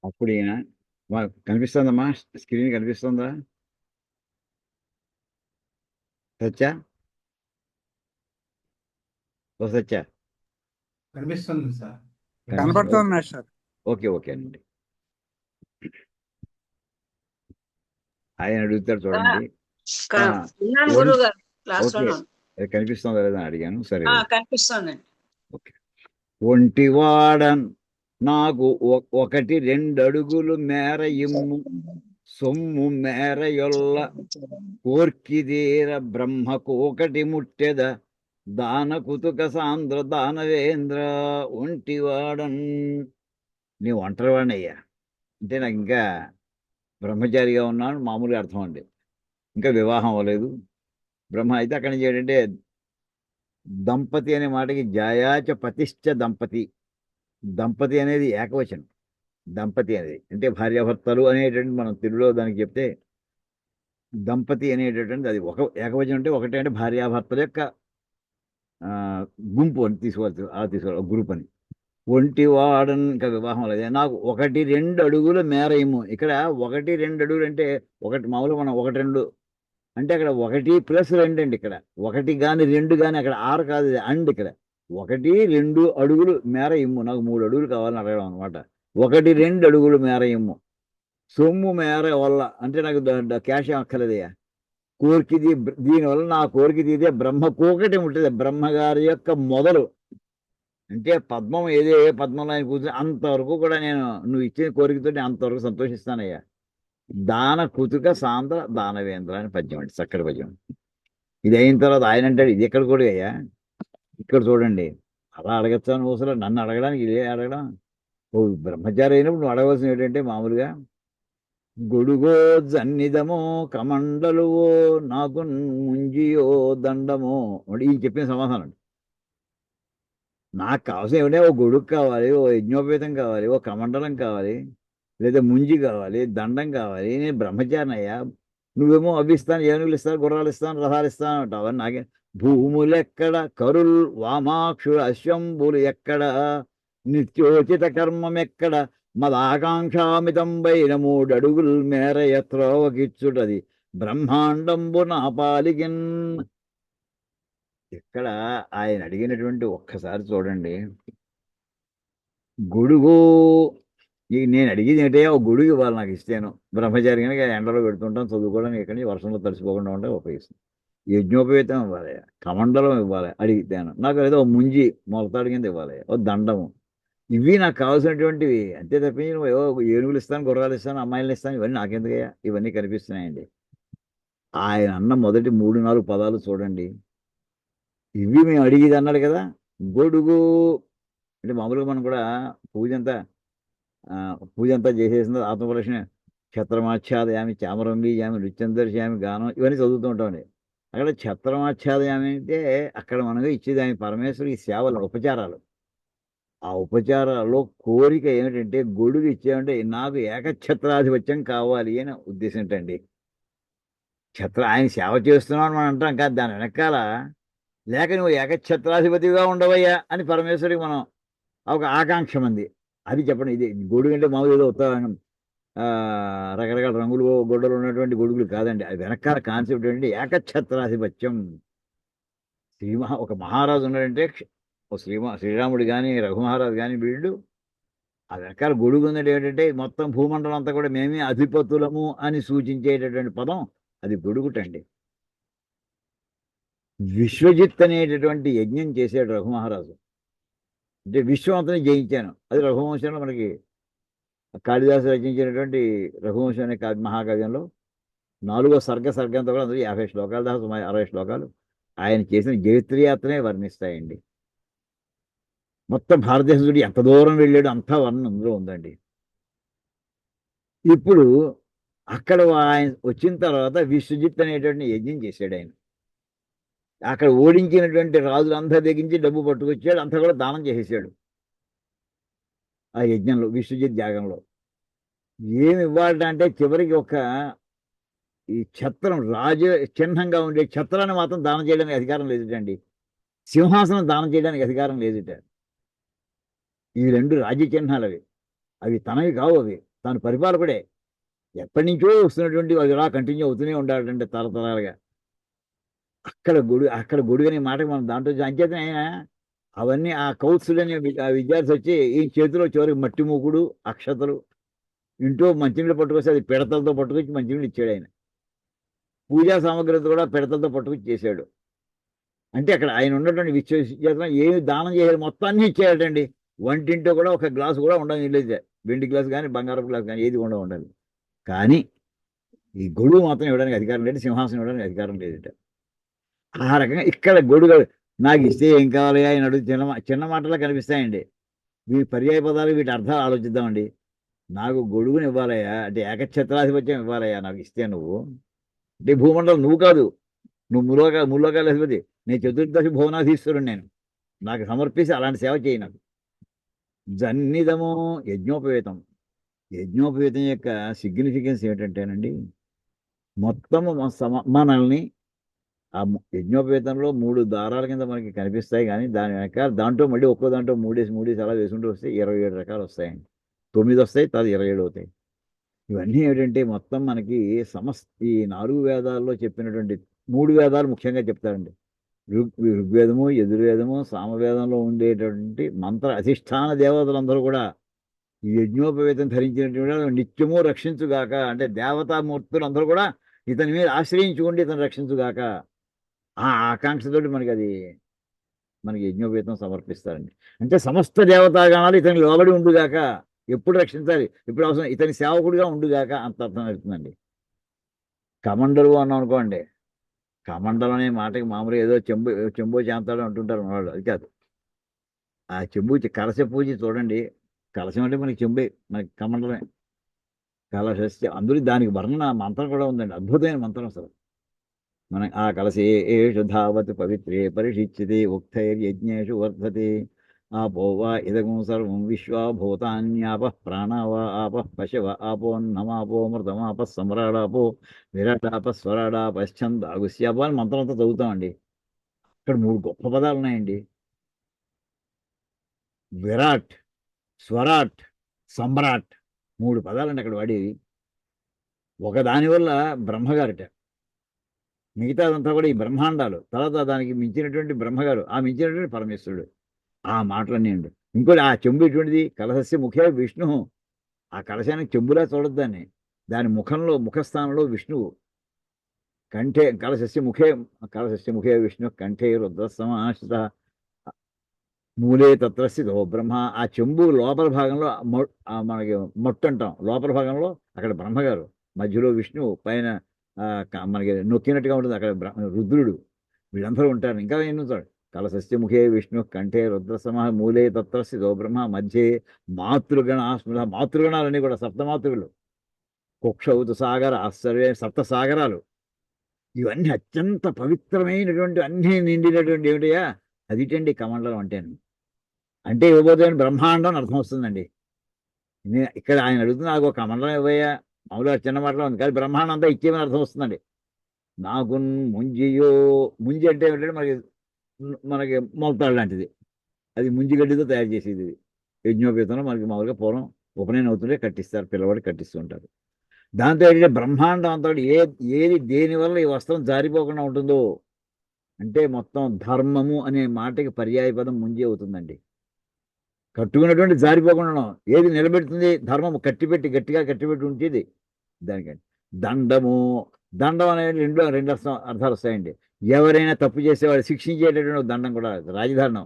అప్పుడు ఈయన కనిపిస్తుందమ్మా, స్క్రీన్ కనిపిస్తుందా? సత్య, ఓ సత్య, కనిపిస్తుంది సార్. కనబడుతుంది సార్. ఓకే ఓకే అండి. ఆయన అడుగుతాడు చూడండి. విన్నాను ఒం- గురువు గారు, క్లాస్ ఓకే, లో అది కనిపిస్తుందా లేదా అని అడిగాను. సరే, కనిపిస్తోందండి. ఓకే. ఒంటివాడన్ నాకు ఒకటి రెండడుగులు మేర ఇమ్ము, సొమ్ము మేరయొల్ల కోర్కిదీర బ్రహ్మకు ఒకటి ముట్టెద, దాన కుతుక సాంద్ర దానవేంద్ర. ఒంటివాడన్, నీ ఒంటరివాడినయ్యా అంటే నాకు ఇంకా బ్రహ్మచారిగా ఉన్నాను మామూలుగా అర్థం అండి. ఇంకా వివాహం అవ్వలేదు. బ్రహ్మ అయితే అక్కడి నుంచి ఏంటంటే దంపతి అనే మాటకి జాయాచ పతిశ్చ దంపతి. దంపతి అనేది ఏకవచనం. దంపతి అనేది అంటే భార్యాభర్తలు అనేటువంటి మనం తెలుగులో దానికి చెప్తే దంపతి అనేటటువంటి అది ఒక ఏకవచనం అంటే ఒకటే అంటే భార్యాభర్తల యొక్క ఆ, గుంపు అని తీసుకోవచ్చు, అలా తీసుకోవాలి గ్రూప్ అని. ఒంటివాడని ఇంకా వివాహం లేదు నాకు ఒకటి రెండు అడుగుల మేర ఏమో. ఇక్కడ ఒకటి రెండు అడుగులు అంటే ఒకటి మామూలుగా మనం ఒకటి రెండు అంటే అక్కడ ఒకటి ప్లస్ రెండు అండి. ఇక్కడ ఒకటి కానీ రెండు కానీ అక్కడ ఆరు కాదు అండ్ ఇక్కడ ఒకటి రెండు అడుగులు మేర ఇమ్ము, నాకు 3 అడుగులు కావాలని అడగడం అనమాట. ఒకటి రెండు అడుగులు మేర ఇమ్ము, సొమ్ము మేర వల్ల అంటే నాకు క్యాష్ ఏం అక్కర్లేదయ్యా. కోరికది దీనివల్ల నా కోరిక తీదే బ్రహ్మ కోకటి ఉంటుంది. బ్రహ్మగారి యొక్క మొదలు అంటే పద్మం ఏదే పద్మంలో ఆయన కూర్చొని అంతవరకు కూడా నేను నువ్వు ఇచ్చిన కోరికతో నేను అంతవరకు సంతోషిస్తానయ్యా. దాన కుతుక సాంద్ర దానవేంద్ర అని పద్యం అండి, చక్కటి పద్యం. ఇది అయిన తర్వాత ఆయన అంటాడు ఇది ఎక్కడ కూడా అయ్యా, ఇక్కడ చూడండి. అలా అడగచ్చాను అసలు నన్ను అడగడానికి ఇదే అడగడం. ఓ బ్రహ్మచారి అయినప్పుడు నువ్వు అడగవలసిన ఏంటంటే మామూలుగా గొడుగో జన్నిదమో కమండలువో నాకు ముంజియో దండమో అంటే ఈ చెప్పిన సమాధానం. నాకు కావాల్సిన ఏమిటంటే ఓ గొడుగు కావాలి, ఓ యజ్ఞోపేతం కావాలి, ఓ కమండలం కావాలి, లేదా ముంజి కావాలి, దండం కావాలి. నేను బ్రహ్మచారిని అయ్యా. నువ్వేమో అవి ఇస్తాను, ఏనుగులు ఇస్తాను, గుర్రాలు ఇస్తాను, రథాలు ఇస్తాను అంటావు. అవన్నీ నాకే. భూములెక్కడ కరుల్ వామాక్షుడు అశ్వంబులు ఎక్కడ, నిత్యోచిత కర్మం ఎక్కడ, మదాకాంక్షామితంబైన 3 అడుగులు మేర ఎత్రోవకిచ్చుటది బ్రహ్మాండంబు నా పాలికిన్. ఇక్కడ ఆయన అడిగినటువంటి ఒక్కసారి చూడండి. గొడుగు నేను అడిగేది ఏంటంటే ఒక గొడుగు ఇవ్వాలి నాకు ఇస్తాను. బ్రహ్మచారి కనుక ఎండలో పెడుతుంటాం, చదువుకోవడానికి ఎక్కడి నుంచి వర్షంలో తడిసిపోకుండా ఉంటే ఉపయోగిస్తాను. యజ్ఞోపేతం ఇవ్వాలి, కమండలం ఇవ్వాలి అడిగితేను. నాకు ఏదో ముంజి మొలతాడు కింద ఇవ్వాలి, ఓ దండము. ఇవి నాకు కావాల్సినటువంటివి అంతే తప్పించి నువ్వు ఏవో ఏనుగులు ఇస్తాను, గుర్రాలు ఇస్తాను, అమ్మాయిలు ఇస్తాను, ఇవన్నీ నాకెందుకయ్యా. ఇవన్నీ కనిపిస్తున్నాయండి. ఆయన అన్న మొదటి 3-4 పదాలు చూడండి. ఇవి మేము అడిగేది అన్నాడు కదా. గొడుగు అంటే మామూలుగా మనం కూడా పూజ అంతా పూజ అంతా చేసేసిన ఆత్మపరక్షణ ఛత్రమాచ్ఛాదయామి చామరం బీజామి నృత్యం దర్శయామి గానం ఇవన్నీ చదువుతూ ఉంటామండి. అక్కడ ఛత్రమాచ్ఛాదయామి అంటే అక్కడ మనకు ఇచ్చేది ఆయన పరమేశ్వరికి సేవలు, ఉపచారాలు. ఆ ఉపచారాల్లో కోరిక ఏమిటంటే గొడుగు ఇచ్చేమంటే నాకు ఏకఛత్రాధిపత్యం కావాలి అని ఉద్దేశం ఏంటండి. ఆయన సేవ చేస్తున్నావు అని మనం అంటాం కాదు, దాని వెనకాల లేక నువ్వు ఏకఛత్రాధిపతిగా ఉండవయ్యా అని పరమేశ్వరికి మనం ఒక ఆకాంక్ష మంది. అది చెప్పండి. ఇది గొడుగు అంటే మామూలు ఏదో రకరకాల రంగులు గొడ్డలు ఉన్నటువంటి గొడుగులు కాదండి. అది వెనకాల కాన్సెప్ట్ ఏంటంటే ఏకఛత్రాధిపత్యం. ఒక మహారాజు ఉన్నాడంటే శ్రీరాముడు కానీ రఘుమహారాజు కానీ వీళ్ళు ఆ వెనకాల గొడుగు ఉన్నది ఏంటంటే మొత్తం భూమండలం అంతా కూడా మేమే అధిపతులము అని సూచించేటటువంటి పదం అది గొడుగుటండి. విశ్వజిత్ అనేటటువంటి యజ్ఞం చేసాడు రఘుమహారాజు. అంటే విశ్వమంతని జయించాను. అది రఘువంశంలో మనకి కాళిదాసు రచించినటువంటి రఘువంశం అనే మహాకావ్యంలో 4వ సర్గంతో కూడా అందులో 50 శ్లోకాలు దాకా 60 శ్లోకాలు ఆయన చేసిన జైత్రయాత్రనే వర్ణిస్తాయండి. మొత్తం భారతదేశంలో ఎంత దూరం వెళ్ళాడు అంతా వర్ణన అందులో ఉందండి. ఇప్పుడు అక్కడ ఆయన వచ్చిన తర్వాత విశ్వజిత్ అనేటువంటి యజ్ఞం చేశాడు ఆయన. అక్కడ ఓడించినటువంటి రాజులంతా తెగించి డబ్బు పట్టుకొచ్చాడు, అంతా కూడా దానం చేసేసాడు. ఆ యజ్ఞంలో విశ్వజిత్ యాగంలో ఏమి ఇవ్వాలంటే చివరికి ఈ ఛత్రం రాజ చిహ్నంగా ఉండే ఛత్రాన్ని మాత్రం దానం చేయడానికి అధికారం లేదుటండి. సింహాసనం దానం చేయడానికి అధికారం లేదుట. ఈ 2 రాజ్య చిహ్నాలు అవి తనవి కావు. అవి తాను పరిపాలకుడే. ఎప్పటి నుంచో వస్తున్నటువంటి అది ఇలా కంటిన్యూ అవుతూనే ఉండాలంటే తరతరాలుగా. అక్కడ గొడుగు అనే మాటకు మనం దాంట్లో అంచేతనే ఆయన అవన్నీ ఆ కౌత్సులని విద్యార్థి వచ్చి ఈ చేతిలో చివరికి మట్టి మూకుడు అక్షతలు ఇంట్లో మంచినీళ్ళు పట్టుకొస్తే అది పిడతలతో పట్టుకొచ్చి మంచినీళ్ళు ఇచ్చాడు ఆయన. పూజా సామగ్రితో కూడా పిడతలతో పట్టుకుని చేశాడు. అంటే అక్కడ ఆయన ఉన్నటువంటి విశ్వచేతనం ఏమి దానం చేయాలి మొత్తం అన్ని ఇచ్చేయాలండి. వంటింటో కూడా ఒక గ్లాసు కూడా ఉండాలి, లేదు వెండి గ్లాస్ కానీ బంగారపు గ్లాస్ కానీ ఏది కూడా ఉండాలి. కానీ ఈ గొడుగు మాత్రం ఇవ్వడానికి అధికారం లేదు, సింహాసనం ఇవ్వడానికి అధికారం లేదట. ఆ రకంగా ఇక్కడ గొడుగు నాకు ఇస్తే ఏం కావాలి ఆయన అడుగు చిన్న చిన్న మాటలా కనిపిస్తాయండి. వీటి పర్యాయ పదాలు వీటి అర్థాలు ఆలోచిద్దామండి. నాకు గొడుగుని ఇవ్వాలయ్యా అంటే ఏకఛత్రాధిపత్యం ఇవ్వాలయ్యా నాకు ఇస్తే నువ్వు అంటే భూమండలం నువ్వు కాదు, నువ్వు ముల్లోకాల అధిపతి, నేను చతుర్దశ భువనాధీశ్వరుడు, నేను నాకు సమర్పిస్తే అలాంటి సేవ చేయి నాకు. జన్నిదము యజ్ఞోపవేతం. యజ్ఞోపవేతం యొక్క సిగ్నిఫికెన్స్ ఏమిటంటేనండి, మొత్తము మనల్ని ఆ యజ్ఞోపవేతంలో 3 దారాల కింద మనకి కనిపిస్తాయి. కానీ దాని వెనక దాంట్లో మళ్ళీ ఒక్కో దాంట్లో మూడేసి అలా వేసుకుంటూ వస్తే 27 రకాలు వస్తాయండి. 9 వస్తాయి, తర్వాత 27 అవుతాయి. ఇవన్నీ ఏమిటంటే మొత్తం మనకి ఈ 4 వేదాల్లో చెప్పినటువంటి 3 వేదాలు ముఖ్యంగా చెప్తారండి. ఋగ్వేదము, యజుర్వేదము, సామవేదంలో ఉండేటటువంటి మంత్ర అధిష్టాన దేవతలందరూ కూడా ఈ యజ్ఞోపవేతం ధరించినటువంటి నిత్యము రక్షించుగాక అంటే దేవతామూర్తులు అందరూ కూడా ఇతని మీద ఆశ్రయించుకోండి, ఇతను రక్షించుగాక ఆ ఆకాంక్షతోటి మనకి యజ్ఞోపవేతం సమర్పిస్తారండి. అంటే సమస్త దేవతాగణాలు ఇతని లోబడి ఉండుగాక, ఎప్పుడు రక్షించాలి, ఎప్పుడు అవసరం ఇతని సేవకుడిగా ఉండుగాక అంత అర్థం అవుతుందండి. కమండలు అన్నాం అనుకోండి, కమండలం అనే మాటకి మామూలుగా ఏదో చెంబు చేంతాడు అంటుంటారు మనవాళ్ళు, అది కాదు. ఆ చెంబు కలశ పూజ చూడండి, కలశం అంటే మనకి చెంబే, మనకి కమండలమే. కలశ అందులో దానికి వర్ణన మంత్రం కూడా ఉందండి, అద్భుతమైన మంత్రం అసలు. మన ఆ కలశే ఏషు ధావత్ పవిత్రే పరిషిచ్యతే ఉక్తైర్యజ్ఞేషు వర్ధతే ఆపో వా ఇదగం సర్వం విశ్వా భూతాన్యాపః ప్రాణా వా ఆపః పశవ ఆపోన్నమాపో మృతమాపః సమ్రాడాపో విరాటాప స్వరాడాపశ్చందాగుస్యాపో అని మంత్రం అంతా చదువుతామండి. ఇక్కడ 3 గొప్ప పదాలు ఉన్నాయండి. విరాట్, స్వరాట్, సమ్రాట్ 3 పదాలండి అక్కడ వాడేవి. ఒక దానివల్ల బ్రహ్మగారిట, మిగతాదంతా కూడా ఈ బ్రహ్మాండాలు, తర్వాత దానికి మించినటువంటి బ్రహ్మగారు, ఆ మించినటువంటి పరమేశ్వరుడు, ఆ మాటలన్నీ అండి. ఇంకోటి ఆ చెంబు ఎటువంటిది, కలశస్య ముఖే విష్ణు. ఆ కలశానికి చెంబులా చూడొద్దాన్ని, దాని ముఖస్థానంలో విష్ణువు. కంఠే కలశస్య ముఖే విష్ణు కంఠే రుద్ర సమాశ్రిత మూలే తత్రస్థితో బ్రహ్మ. ఆ చెంబు లోపల భాగంలో మనకి మట్టు అంటాం, లోపల భాగంలో అక్కడ బ్రహ్మగారు, మధ్యలో విష్ణువు, పైన మనకి నొక్కినట్టుగా ఉంటుంది అక్కడ రుద్రుడు, వీళ్ళందరూ ఉంటారు. ఇంకా ఏం ఉంటాడు, కలశస్య ముఖే విష్ణు కంఠే రుద్రసమ మూలే తత్రస్థితో బ్రహ్మ మధ్యే మాతృగణ స్మృత. మాతృగణాలన్నీ కూడా సప్తమాతృగులు, కుక్షౌతు సాగర ఆశ్చర్య సప్త సాగరాలు, ఇవన్నీ అత్యంత పవిత్రమైనటువంటి అన్నీ నిండినటువంటి ఏమిటయా అదిటండి కమండలం అంటే ఇవ్వబోతున్న బ్రహ్మాండం అని అర్థం వస్తుందండి. ఇక్కడ ఆయన అడుగుతున్న నాకు ఒక కమండలం ఇవ్వయా, మామూలుగా చిన్న మాటలో ఉంది, కానీ బ్రహ్మాండం అంతా ఇచ్చేమని అర్థం వస్తుందండి. నాకు ముంజి అంటే ఏమిటంటే మనకి మొలతాడు లాంటిది, అది ముంజిగడ్డితో తయారు చేసేది. యజ్ఞోపేతంలో మనకి మామూలుగా పూర్వం ఉపనయనం అవుతుంటే కట్టిస్తారు, పిల్లవాడి కట్టిస్తూ ఉంటారు. దాంతో ఏంటంటే బ్రహ్మాండం అంతా ఏది దేనివల్ల ఈ వస్త్రం జారిపోకుండా ఉంటుందో అంటే మొత్తం ధర్మము అనే మాటకి పర్యాయ పదం ముంజే అవుతుందండి. కట్టుకున్నటువంటి జారిపోకుండా ఏది నిలబెడుతుంది, ధర్మము గట్టిగా కట్టిపెట్టి ఉంచేది. దానికండి దండం అనేది రెండు అర్థాలు వస్తాయండి. ఎవరైనా తప్పు చేసేవాడు శిక్షించేటటువంటి దండం కూడా రాజధర్మం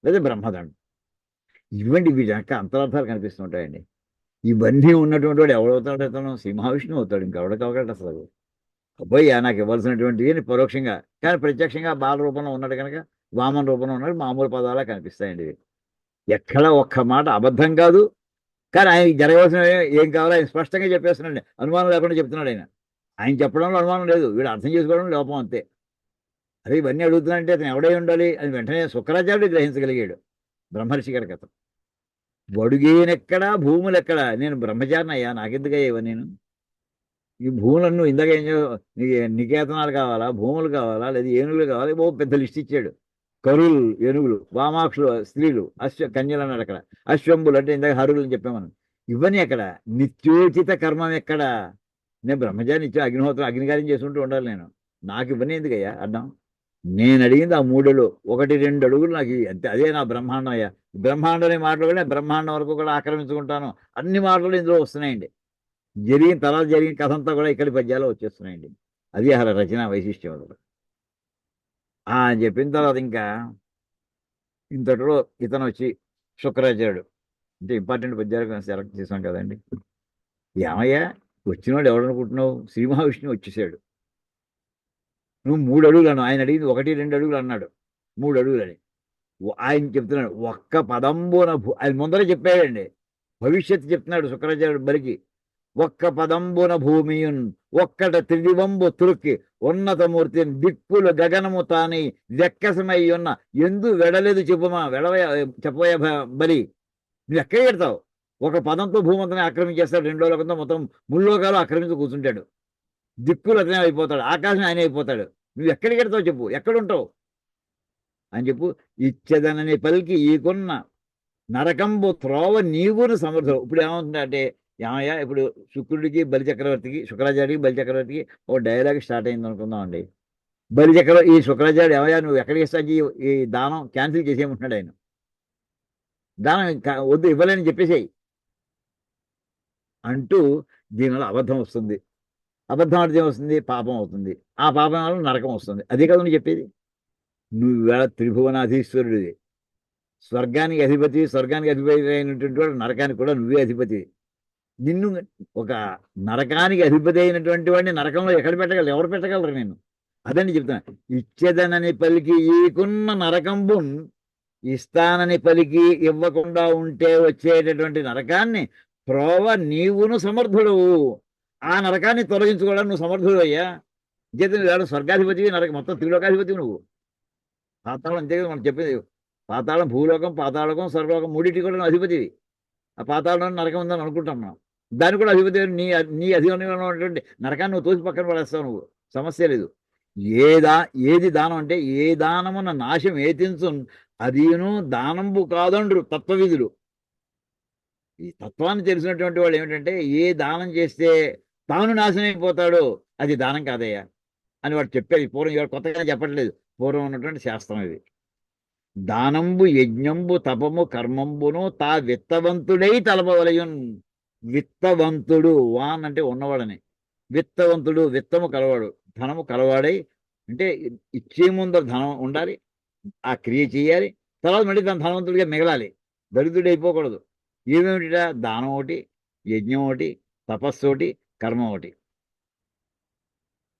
లేదా బ్రహ్మదండం. ఇటువంటి వీటి యొక్క అంతరార్థాలు కనిపిస్తుంటాయండి. ఇవన్నీ ఉన్నటువంటి వాడు ఎవడవుతాడు, అతను శ్రీ మహావిష్ణువు అవుతాడు, ఇంకెవడ కావగలడు అసలు. అబ్బాయి నాకు ఇవ్వాల్సినటువంటివి పరోక్షంగా, కానీ ప్రత్యక్షంగా బాల రూపంలో ఉన్నాడు కనుక, వామన రూపంలో ఉన్నాడు, మామూలు పదాలా కనిపిస్తాయండి. ఎక్కడ ఒక్క మాట అబద్ధం కాదు, కానీ ఆయనకి జరగవలసిన ఏం కావాలో ఆయన స్పష్టంగా చెప్పేస్తున్నాడు, అనుమానం లేకుండా చెప్తున్నాడు. ఆయన చెప్పడంలో అనుమానం లేదు, వీడు అర్థం చేసుకోవడం లోపం అంతే. అదే ఇవన్నీ అడుగుతున్నాడంటే అతను ఎవడై ఉండాలి అని వెంటనే శుక్రాచార్యుడు గ్రహించగలిగాడు. బ్రహ్మర్షి గారి కథ. వడుగేనెక్కడా భూములు ఎక్కడా, నేను బ్రహ్మచారిని అయ్యా, నాకెందుకయ్యా ఇవ్వ, నేను ఈ భూములను ఇందాక నికేతనాలు కావాలా, భూములు కావాలా, లేదా ఏనుగులు కావాలా, ఓ పెద్ద లిస్ట్ ఇచ్చాడు. కరులు ఏనుగులు, వామాక్షులు స్త్రీలు, కన్యలు అన్నాడు అక్కడ, అశ్వంబులు అంటే ఇందాక హరులు అని చెప్పామను. ఇవన్నీ ఎక్కడ, నిత్యోచిత కర్మం ఎక్కడ, నేను బ్రహ్మచారి ఇచ్చా అగ్నికార్యం చేసుకుంటూ ఉండాలి, నాకు ఇవన్నీ ఎందుకయ్యా అడ్డం. నేను అడిగింది ఆ 3 అడుగులు, 1-2 అడుగులు నాకు అంతే, అదే నా బ్రహ్మాండం అయ్యా. బ్రహ్మాండం అనే మాటలు కూడా బ్రహ్మాండం వరకు కూడా ఆక్రమించుకుంటాను, అన్ని మాటలు ఇందులో వస్తున్నాయండి. తర్వాత జరిగిన కథ అంతా కూడా ఇక్కడి పద్యాలు వచ్చేస్తున్నాయండి. అది అసలు రచన వైశిష్ట్యం అసలు. అని చెప్పిన తర్వాత ఇంకా ఇంతటిలో ఇతను వచ్చి శుక్రాచార్యుడు అంటే ఇంపార్టెంట్ పద్యాలు సెలెక్ట్ చేసాం కదండి. ఏమయ్యా వచ్చినవాడు ఎవడనుకుంటున్నావు? శ్రీ మహావిష్ణువు వచ్చేసాడు. నువ్వు 3 అడుగులు అన్నావు. ఆయన అడిగింది 1, 2 అడుగులు అన్నాడు. 3 అడుగులని ఆయన చెప్తున్నాడు. ఒక్క పదంబున ఆయన ముందరే చెప్పాడండి. భవిష్యత్తు చెప్తున్నాడు శుక్రాచార్యుడు బలికి. ఒక్క పదంబున భూమియున్ ఒక్కట త్రిదివంబు తురుక్కి ఉన్నతమూర్తి దిక్కులు గగనము తాని దెక్కసమై ఉన్న ఎందు వెడలేదు చెప్పుమా చెప్పబోయే బలి. నువ్వు ఎక్కడ పెడతావు? ఒక పదంతో భూమంతనే ఆక్రమించేస్తాడు. 2 లోకంతో మొత్తం 3 లోకాలు ఆక్రమించి కూర్చుంటాడు. దిక్కులు అతనే అయిపోతాడు. ఆకాశం ఆయన అయిపోతాడు. నువ్వు ఎక్కడికి వెడతావు చెప్పు? ఎక్కడుంటావు అని చెప్పు. ఇచ్చదనని పలికి ఈకున్న నరకంబు త్రోవ నీవును సమర్థం. ఇప్పుడు ఏమవుతుందంటే ఏమయ్యా ఇప్పుడు శుక్రుడికి బలిచక్రవర్తికి శుక్రాచార్యుడికి బలిచక్రవర్తికి ఓ డైలాగ్ స్టార్ట్ అయింది అనుకుందాం అండి. బలిచక్రవర్తి ఈ శుక్రాచార్యుడు ఏమయ్యా నువ్వు ఎక్కడికి ఇస్తా ఈ దానం క్యాన్సిల్ చేసేయమంటున్నాడు ఆయన. దానం వద్దు ఇవ్వలేని చెప్పేసేయి అంటూ దీనివల్ల అబద్ధం వస్తుంది. అబద్ధం అర్థం వస్తుంది, పాపం అవుతుంది. ఆ పాపం వల్ల నరకం వస్తుంది. అదే కదా నువ్వు చెప్పేది. నువ్వు ఇవాళ త్రిభువనాధీశ్వరుడిది, స్వర్గానికి అధిపతి, స్వర్గానికి అధిపతి అయినటువంటి వాడు నరకానికి కూడా నువ్వే అధిపతి. నిన్ను ఒక నరకానికి అధిపతి అయినటువంటి వాడిని నరకంలో ఎక్కడ పెట్టగలరు? ఎవరు పెట్టగలరు? నేను అదని చెప్తున్నా. ఇచ్చేదనని పలికి ఈకున్న నరకంబున్ ఇస్తానని పలికి ఇవ్వకుండా ఉంటే వచ్చేటటువంటి నరకాన్ని ప్రోవ నీవును సమర్థుడవు. ఆ నరకాన్ని తొలగించుకోవడానికి నువ్వు సమర్థుడు అయ్యా. చేతులు స్వర్గాధిపతివి, నరక మొత్తం త్రిలోకాధిపతివి నువ్వు. పాతాళం అంతే కదా మనం చెప్పేది. పాతాళం భూలోకం, పాతాళకం, స్వర్గలోకం మూడింటి కూడా నువ్వు అధిపతివి. ఆ పాతాళంలో నరకం ఉందని అనుకుంటాం మనం. దాన్ని కూడా అధిపతి నీ అధికారంలో ఉన్నటువంటి నరకాన్ని నువ్వు తోసి పక్కన పడేస్తావు. నువ్వు సమస్య లేదు. ఏది దానం అంటే ఏ దానమున నాశం ఏతించు అదిను దానంబు కాదండ్రు తత్వవిధులు. ఈ తత్వాన్ని తెలిసినటువంటి వాళ్ళు ఏమిటంటే ఏ దానం చేస్తే తాను నాశనం అయిపోతాడో అది దానం కాదయ్యా అని వాడు చెప్పేది. పూర్వం ఇవాళ కొత్తగా చెప్పట్లేదు, పూర్వం ఉన్నటువంటి శాస్త్రం ఇది. దానంబు యజ్ఞంబు తపము కర్మంబును తా విత్తవంతుడై తలపవలయున్. విత్తవంతుడు వాన్ అంటే ఉన్నవాడని, విత్తవంతుడు విత్తము కలవాడు, ధనము కలవాడై అంటే ఇచ్చే ముందర ధనం ఉండాలి, ఆ క్రియ చేయాలి, తర్వాత మళ్ళీ దాని ధనవంతుడిగా మిగలాలి, దరిద్రుడు అయిపోకూడదు. ఏమేమిటిట? దానం ఒకటి, యజ్ఞం ఒకటి, తపస్సు ఒకటి, కర్మ ఒకటి.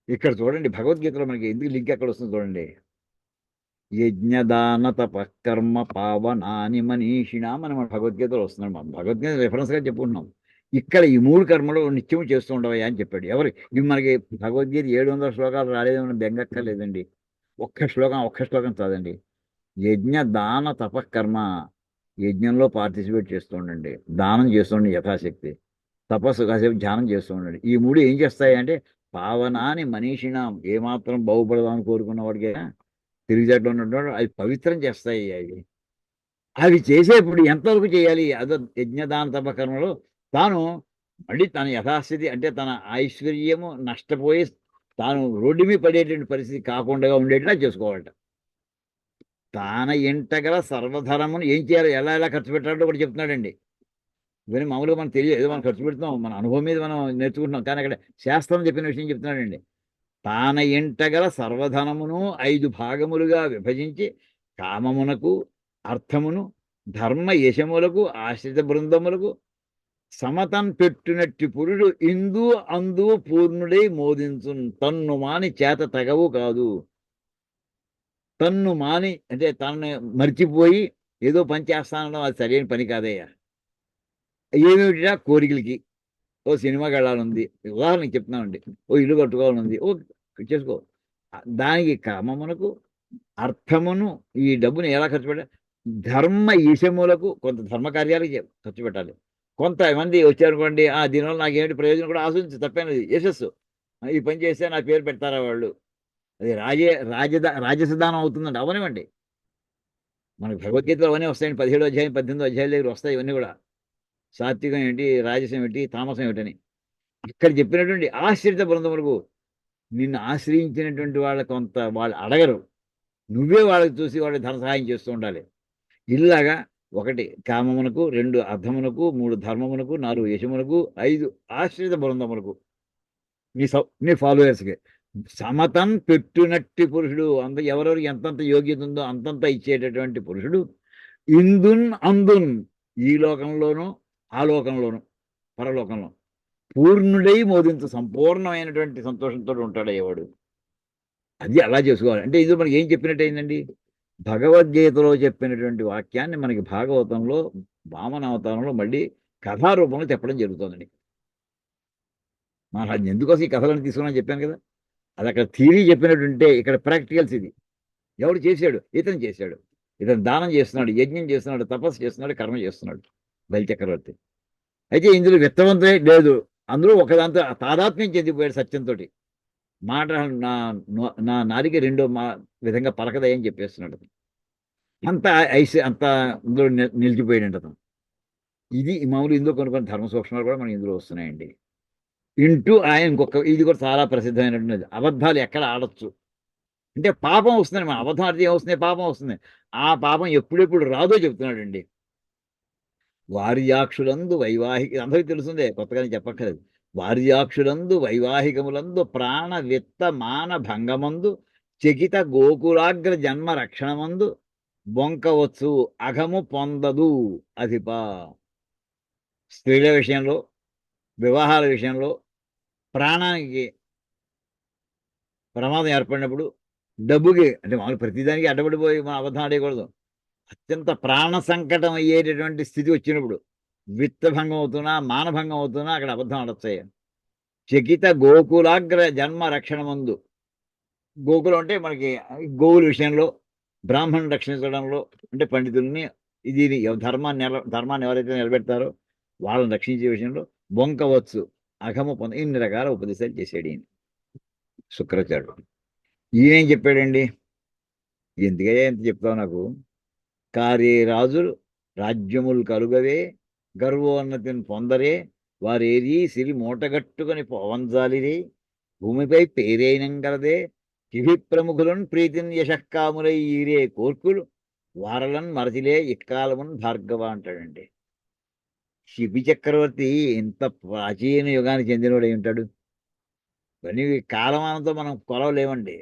ఇక్కడ చూడండి భగవద్గీతలో మనకి ఎందుకు లింక్ ఎక్కడ వస్తుంది చూడండి. యజ్ఞదాన తపకర్మ పావనాని మనీషిణాం అని మన భగవద్గీతలో వస్తున్నాడు. మనం భగవద్గీత రెఫరెన్స్గా చెప్పుకుంటున్నాం. ఇక్కడ ఈ 3 కర్మలు నిత్యం చేస్తూ ఉండవయ్యా అని చెప్పాడు. ఇవి మనకి భగవద్గీత 700 శ్లోకాలు రాలేదని బెంగక్కర్లేదండి. ఒక్క శ్లోకం చదవండి. యజ్ఞ దాన తపకర్మ. యజ్ఞంలో పార్టిసిపేట్ చేస్తూ ఉండండి, దానం చేస్తుండండి యథాశక్తి, తపస్సు కాసేపు ధ్యానం చేస్తూ ఉండండి. ఈ 3 ఏం చేస్తాయి అంటే పావనాని మనీషిణాం. ఏమాత్రం బాగుపడదామని కోరుకున్న వాడికి తిరిగిజట్లో ఉన్నటువంటి అవి పవిత్రం చేస్తాయి. అవి చేసేప్పుడు ఎంతవరకు చేయాలి? అదో యజ్ఞదాన తపకర్మలో తాను మళ్ళీ తన యథాస్థితి అంటే తన ఐశ్వర్యము నష్టపోయి తాను రోడ్డు మీద పడేటువంటి పరిస్థితి కాకుండా ఉండేట్లా చేసుకోవాలట. తాన ఇంటగల సర్వధనమును ఏం చేయాలి, ఎలా ఖర్చు పెట్టాలో కూడా చెప్తున్నాడండి. ఇవన్నీ మామూలుగా మనకు తెలియదు, ఏదో మనం ఖర్చు పెడుతున్నాం, మన అనుభవం మీద మనం నేర్చుకుంటున్నాం. కానీ అక్కడ శాస్త్రం చెప్పిన విషయం చెప్తున్నాడండి. తాన ఇంటగల సర్వధనమును 5 భాగములుగా విభజించి కామమునకు, అర్థమును, ధర్మ యశములకు, ఆశ్రిత బృందములకు సమతన్ పెట్టినట్టు పురుడు ఇందు అందు పూర్ణుడై మోదించున్. తన్ను మాని చేత తగవు కాదు. తన్ను మాని అంటే తనని మర్చిపోయి ఏదో పని చేస్తానడం అది సరైన పని కాదయ్యా. ఏమిటా? కోరికలకి ఓ సినిమాకి వెళ్ళాలనుంది, ఉదాహరణకి చెప్తున్నానండి, ఓ ఇల్లు కట్టుకోవాలనుంది, ఓ చేసుకో. దానికి కామమునకు, అర్థమును, ఈ డబ్బుని ఎలా ఖర్చు పెట్టాలి, ధర్మ ఈశములకు కొంత ధర్మ కార్యాలకి ఖర్చు పెట్టాలి. కొంతమంది వచ్చారనుకోండి, దీనివల్ల నాకేమిటి ప్రయోజనం కూడా ఆశించి తప్పేనది యశస్సు, ఈ పని చేస్తే నా పేరు పెడతారా వాళ్ళు, అది రాజసదానం అవుతుందండి. అవనివ్వండి, మనకు భగవద్గీతలో అవన్నీ వస్తాయండి. 17వ అధ్యాయం 18వ అధ్యాయం దగ్గర వస్తాయి ఇవన్నీ కూడా. సాత్వికం ఏంటి, రాజసం ఏంటి, తామసం ఏమిటని ఇక్కడ చెప్పినటువంటి ఆశ్రిత బృందములకు. నిన్ను ఆశ్రయించినటువంటి వాళ్ళ కొంత వాళ్ళు అడగరు, నువ్వే వాళ్ళకి చూసి వాళ్ళకి ధన సహాయం చేస్తూ ఉండాలి. ఇలాగా 1 కామమునకు, 2 అర్థమునకు, 3 ధర్మమునకు, 4 యశమునకు, 5 ఆశ్రిత బృందములకు, నీ ఫాలోయర్స్కి. సమతం పెట్టునట్టి పురుషుడు, ఎవరెవరికి ఎంతంత యోగ్యత ఉందో అంతంత ఇచ్చేటటువంటి పురుషుడు ఇందున్ అందున్, ఈ లోకంలోనూ ఆ లోకంలోనూ పరలోకంలో పూర్ణుడై మోదించు, సంపూర్ణమైనటువంటి సంతోషంతో ఉంటాడయ్యేవాడు. అది అలా చేసుకోవాలి. అంటే ఇది మనకి ఏం చెప్పినట్టు అయిందండి? భగవద్గీతలో చెప్పినటువంటి వాక్యాన్ని మనకి భాగవతంలో వామన అవతారంలో మళ్ళీ కథారూపంలో చెప్పడం జరుగుతుందండి. అది ఎందుకోసం ఈ కథలను తీసుకున్నాను చెప్పాను కదా. అది అక్కడ థియరీ చెప్పినట్టుంటే ఇక్కడ ప్రాక్టికల్స్ ఇది. ఎవడు చేశాడు? ఇతను చేశాడు. ఇతను దానం చేస్తున్నాడు, యజ్ఞం చేస్తున్నాడు, తపస్సు చేస్తున్నాడు, కర్మ చేస్తున్నాడు బలిచక్రవర్తి. అయితే ఇందులో విత్తవంతమే లేదు, అందులో ఒకదాంతో తాదాత్మ్యం చెందిపోయాడు సత్యంతో. మాట నా నా నాలిక రెండో విధంగా పలకదయ్యని చెప్పేస్తున్నాడు అతను. అంత అంత ఇందులో నిలిచిపోయాడు అతను. ఇది మామూలు ఇందులో కొన్ని ధర్మ సూక్ష్మాలు కూడా మనకి ఇందులో వస్తున్నాయండి. ఆయన ఇంకొక ఇది కూడా చాలా ప్రసిద్ధమైనటువంటిది, అబద్ధాలు ఎక్కడ ఆడొచ్చు అంటే పాపం వస్తుంది. మన అబద్ధం అర్థం ఏమొస్తుంది? పాపం వస్తుంది. ఆ పాపం ఎప్పుడెప్పుడు రాదో చెప్తున్నాడండి. వార్యాక్షులందు వైవాహిక, అందరికీ తెలుసుందే, కొత్తగానే చెప్పక్కర్లేదు. వార్యాక్షులందు వైవాహికములందు ప్రాణ విత్త మాన భంగమందు చకిత గోకులాగ్ర జన్మ రక్షణమందు బొంకవచ్చు అఘము పొందదు అధిప. స్త్రీల విషయంలో, వివాహాల విషయంలో ప్రాణానికి ప్రమాదం ఏర్పడినప్పుడు, డబ్బుకి అంటే మామూలు ప్రతిదానికి అడ్డపడిపోయి మనం అబద్ధం ఆడేయకూడదు. అత్యంత ప్రాణ సంకటం అయ్యేటటువంటి స్థితి వచ్చినప్పుడు, విత్తభంగం అవుతున్నా మానభంగం అవుతున్నా అక్కడ అబద్ధం ఆడొచ్చాయి. చకిత గోకులాగ్ర జన్మ రక్షణ మందు, గోకులం అంటే మనకి గోవుల విషయంలో, బ్రాహ్మణుని రక్షించడంలో, అంటే పండితుల్ని ఇది ధర్మాన్ని ఎవరైతే నిలబెడతారో వాళ్ళని రక్షించే విషయంలో బొంకవచ్చు అఘమ పొంద, ఇన్ని రకాల ఉపదేశాలు చేశాడు ఈయన శుక్రాచార్యుడు. ఈయనేం చెప్పాడండి? ఎందుకయ్యా ఎంత చెప్తావు నాకు? కార్యే రాజులు రాజ్యములు కలుగవే గర్వోన్నతిని పొందరే వారేరి సిరి మూటగట్టుకొని పోవంజాలిరే భూమిపై పేరైనంగలదే కివి ప్రముఖులను ప్రీతిని యశక్కాములై ఈరే కోర్కులు వారలను మరచిలే ఇక్కాలమున్ భార్గవ అంటాడండి. శిబి చక్రవర్తి ఇంత ప్రాచీన యుగానికి చెందినవాడు అయి ఉంటాడు. ఇవన్నీ కాలమానంతో మనం కొలవలేమండి.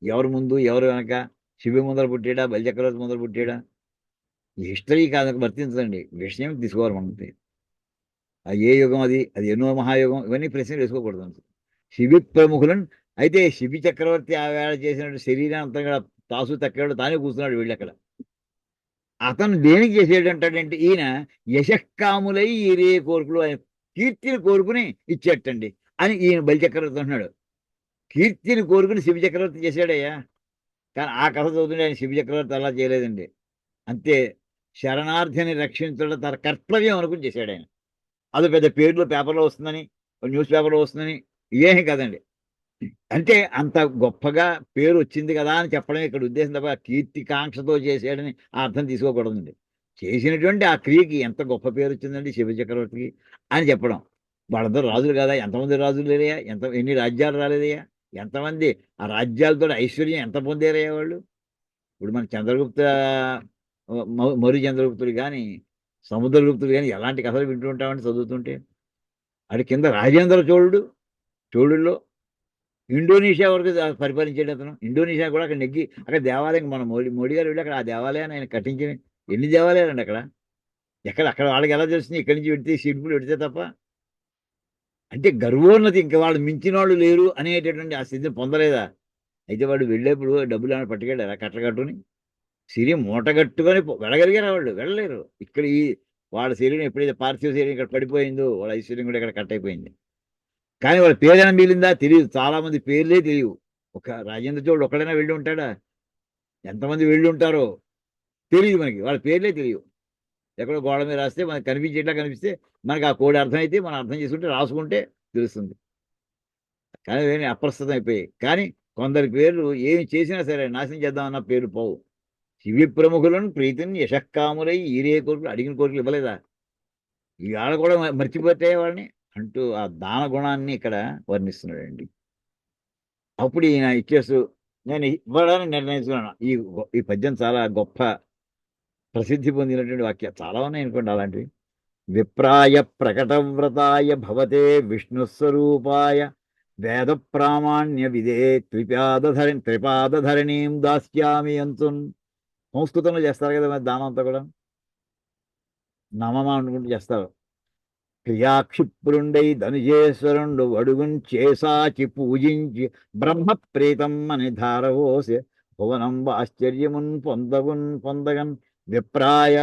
ఎవరు ముందు ఎవరు వెనక, శిబి ముందర పుట్టాడా, బలిచక్రవర్తి ముందర పుట్టాడా, హిస్టరీ కాదు వర్తించదండి, విషయం తీసుకోవాలి మనకి. అది ఏ యుగం, అది ఎన్నో మహాయుగం, ఇవన్నీ ప్రశ్నలు వేసుకోకూడదు. శిబి ప్రముఖులను, అయితే శిబి చక్రవర్తి ఆ వేళ చేసినట్టు శరీరాన్ని అంతా కూడా తాసు తక్కాడు, తానే కూర్చున్నాడు వీళ్ళు అక్కడ. అతను దేనికి చేసేడు అంటాడంటే, ఈయన యశక్కాములై ఈరే కోరుకులు, ఆయన కీర్తిని కోరుకుని ఇచ్చేటండి అని ఈయన బలిచక్రవర్తి అంటున్నాడు. కీర్తిని కోరుకుని శిబి చక్రవర్తి చేశాడయ్యా. కానీ ఆ కథ చదువుతుంటే ఆయన శిబి చక్రవర్తి అలా చేయలేదండి. అంతే, శరణార్థిని రక్షించడం తన కర్తవ్యం అనుకుని చేశాడు ఆయన. అది పెద్ద పేర్లు పేపర్లో వస్తుందని, న్యూస్ పేపర్లో వస్తుందని ఏమీ కదండి. అంటే అంత గొప్పగా పేరు వచ్చింది కదా అని చెప్పడమే ఇక్కడ ఉద్దేశం తప్ప కీర్తికాంక్షతో చేశాడని ఆ అర్థం తీసుకోకూడదండి. చేసినటువంటి ఆ క్రియకి ఎంత గొప్ప పేరు వచ్చిందండి శివ చక్రవర్తికి అని చెప్పడం. వాళ్ళందరూ రాజులు కదా, ఎంతమంది రాజులు లేరయ్యా, ఎన్ని రాజ్యాలు రాలేదయ్యా, ఎంతమంది ఆ రాజ్యాలతో ఐశ్వర్యం ఎంత పొందారయ్యా వాళ్ళు. ఇప్పుడు మన చంద్రగుప్త మరు చంద్రగుప్తుడు కానీ, సముద్రగుప్తుడు కానీ ఎలాంటి కథలు వింటూ ఉంటామంటే చదువుతుంటే. అది కింద రాజేంద్ర చోళుల్లో ఇండోనేషియా వరకు పరిపాలించాడు అతను. ఇండోనేషియా కూడా అక్కడ నెగ్గి, అక్కడ దేవాలయం, మన మోడీ గారు వెళ్ళి అక్కడ ఆ దేవాలయాన్ని ఆయన కట్టించిన ఎన్ని దేవాలయాలు అండి అక్కడ. అక్కడ వాళ్ళకి ఎలా తెలుస్తుంది? ఇక్కడి నుంచి పెడితే శిల్పులు పెడితే తప్ప. అంటే గర్వోన్నతి, ఇంకా వాళ్ళు మించిన వాళ్ళు లేరు అనేటటువంటి ఆ స్థితిని పొందలేదా? అయితే వాడు వెళ్ళేప్పుడు డబ్బులు ఏమైనా పట్టుకెళ్ళారా కట్టగట్టుని? సిరి మూటగట్టుకొని వెళ్ళగలిగారా? వాళ్ళు వెళ్ళలేరు. ఇక్కడ వాళ్ళ శరీరం ఎప్పుడైతే పార్థివ శరీరం ఇక్కడ పడిపోయిందో వాళ్ళ ఐశ్వర్యం కూడా ఇక్కడ కట్ అయిపోయింది. కానీ వాళ్ళ పేరైనా మిగిలిందా? తెలియదు. చాలా మంది పేర్లే తెలియవు. ఒక రాజేంద్ర చోళుడు ఒక్కడైనా వెళ్ళి ఉంటాడా? ఎంతమంది వెళ్ళి ఉంటారో తెలియదు మనకి, వాళ్ళ పేర్లే తెలియవు. ఎక్కడో గోడ మీద రాస్తే మనకి కనిపించేట్లా కనిపిస్తే మనకి ఆ కోడి అర్థమైతే మనం అర్థం చేసుకుంటే రాసుకుంటే తెలుస్తుంది. కానీ ఏమి అప్రస్తుతం అయిపోయాయి. కానీ కొందరి పేర్లు ఏమి చేసినా సరే నాశనం చేద్దామన్న పేర్లు పోవు. శివి ప్రముఖులను ప్రీతిని యశక్కాములై ఈరే కోరికలు, అడిగిన కోరికలు ఇవ్వలేదా? ఇవాళ కూడా మర్చిపోతే వాళ్ళని అంటూ ఆ దాన గుణాన్ని ఇక్కడ వర్ణిస్తున్నాడండి. అప్పుడు ఈయన ఇచ్చేస్తూ నేను ఇవ్వడానికి నిర్ణయించుకున్నాను. ఈ పద్యం చాలా గొప్ప ప్రసిద్ధి పొందినటువంటి వాక్యాలు చాలా ఉన్నాయి అనుకోండి అలాంటివి. విప్రాయ ప్రకటవ్రతాయ భవతే విష్ణుస్వరూపాయ వేద ప్రామాణ్య విదే త్రిపాదధరణీం దాస్యామి అంతున్. సంస్కృతంలో చేస్తారు కదా మరి దానం అంతా కూడా నమమ అనుకుంటూ చేస్తారు. క్రియాక్షిప్రుండై ధనుజేశ్వరుండు అడుగున్ చేసాచి పూజించి బ్రహ్మ ప్రీతం అని ధారవోసే భువనం ఆశ్చర్యమున్ పొందగన్ విప్రాయ.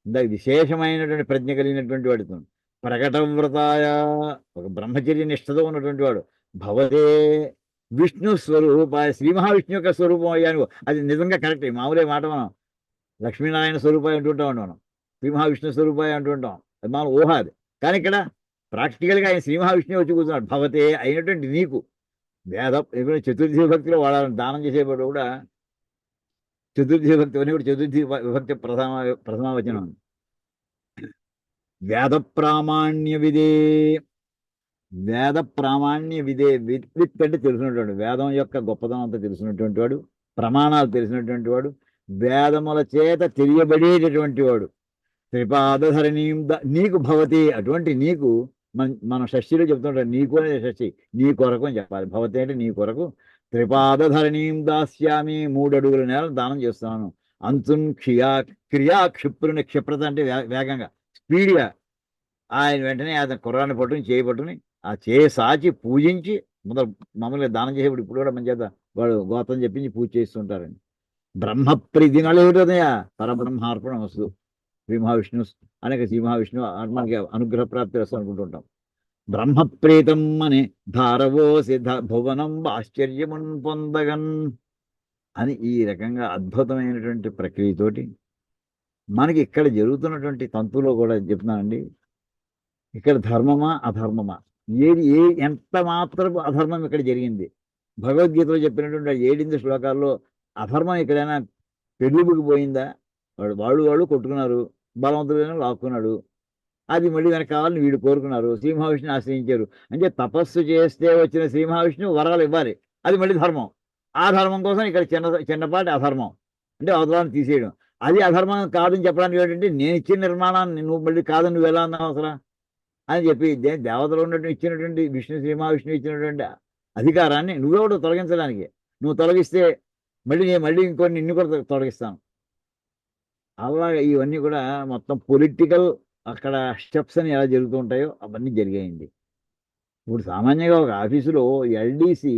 ఇందాక విశేషమైనటువంటి ప్రజ్ఞ కలిగినటువంటి వాడితో ప్రకటవ్రతాయ, ఒక బ్రహ్మచర్య నిష్ఠతో ఉన్నటువంటి వాడు. భవతే విష్ణు స్వరూపాయ, శ్రీ మహావిష్ణు యొక్క స్వరూపం అయ్యాను. అది నిజంగా కరెక్ట్. మామూలే మాట మనం లక్ష్మీనారాయణ స్వరూపాయ అంటుంటాం అండి, మనం శ్రీ మహావిష్ణు స్వరూపాయ అంటుంటాం. అది మన ఊహ అది. కానీ ఇక్కడ ప్రాక్టికల్గా ఆయన శ్రీ మహావిష్ణువు వచ్చి కూర్చున్నాడు. భవతే అయినటువంటి నీకు వేద చతుర్థి విభక్తిలో వాడాలని దానం చేసేవాడు కూడా చతుర్థి విభక్తి అని కూడా చతుర్థి విభక్తి ప్రథమావచనం. వేద ప్రామాణ్య విదే, వేద ప్రామాణ్య విదే, విత్ అంటే తెలిసినటువంటి వేదం యొక్క గొప్పతనం అంతా తెలిసినటువంటి వాడు, ప్రమాణాలు తెలిసినటువంటి వాడు, వేదముల చేత తెలియబడేటటువంటి వాడు. త్రిపాదధరణీం నీకు భవతి, అటువంటి నీకు మనం షష్ఠిలో చెప్తుంటాం. నీకు అనే షష్ఠి, నీ కొరకు అని చెప్పాలి. భవతి అంటే నీ కొరకు. త్రిపాదధరణీం దాస్యామి, 3 అడుగుల నేల దానం చేస్తున్నాను. అంతున్ క్రియాక్షిప్రుని, క్షిప్రత అంటే వేగంగా, స్పీడ్గా. ఆయన వెంటనే అతను కుర్రాన్ని పట్టుకుని చేయి పట్టుకుని ఆ చేయి సాచి పూజించి మామూలుగా దానం చేసేప్పుడు ఇప్పుడు కూడా మన చేత వాడు గోత్రం చెప్పించి పూజ చేస్తుంటారండి. బ్రహ్మప్రీతి నలుగురుదయ పరబ్రహ్మార్పణ వస్తు శ్రీ మహావిష్ణు అనేక శ్రీ మహావిష్ణు మనకి అనుగ్రహ ప్రాప్తి వస్తూ అనుకుంటుంటాం. బ్రహ్మప్రీతం అని ధారవో సిద్ధ భువనం ఆశ్చర్యమున్ పొందగన్ అని ఈ రకంగా అద్భుతమైనటువంటి ప్రక్రియతోటి మనకి ఇక్కడ జరుగుతున్నటువంటి తంతులో కూడా చెప్తున్నానండి. ఇక్కడ ధర్మమా అధర్మమా, ఏది ఎంత మాత్రపు అధర్మం ఇక్కడ జరిగింది. భగవద్గీతలో చెప్పినటువంటి 7 శ్లోకాల్లో అధర్మం ఎక్కడైనా పెళ్ళికి పోయిందా? వాళ్ళు కొట్టుకున్నారు, బలవంతుడైనా లాక్కున్నాడు, అది మళ్ళీ వెనక కావాలని వీడు కోరుకున్నారు, శ్రీ మహావిష్ణుని ఆశ్రయించారు. అంటే తపస్సు చేస్తే వచ్చిన శ్రీ మహావిష్ణువు వరాలు ఇవ్వాలి, అది మళ్ళీ ధర్మం. ఆ ధర్మం కోసం ఇక్కడ చిన్నపాటి అధర్మం అంటే అవసరాన్ని తీసేయడం. అది అధర్మం కాదని చెప్పడానికి ఏంటంటే నేను ఇచ్చిన నిర్మాణాన్ని నువ్వు మళ్ళీ కాదని నువ్వు ఎలా అన్నావు అవసరం అని చెప్పి దేవతలు ఉన్నటువంటి ఇచ్చినటువంటి విష్ణు శ్రీ మహావిష్ణువు ఇచ్చినటువంటి అధికారాన్ని నువ్వే కూడా తొలగించడానికి, నువ్వు తొలగిస్తే మళ్ళీ ఇంకొన్ని నిన్ను కూడా తొలగిస్తాను. అలాగే ఇవన్నీ కూడా మొత్తం పొలిటికల్ అక్కడ స్టెప్స్ అని ఎలా జరుగుతూ ఉంటాయో అవన్నీ జరిగాయండి. ఇప్పుడు సామాన్యంగా ఒక ఆఫీసులో ఎల్డీసీ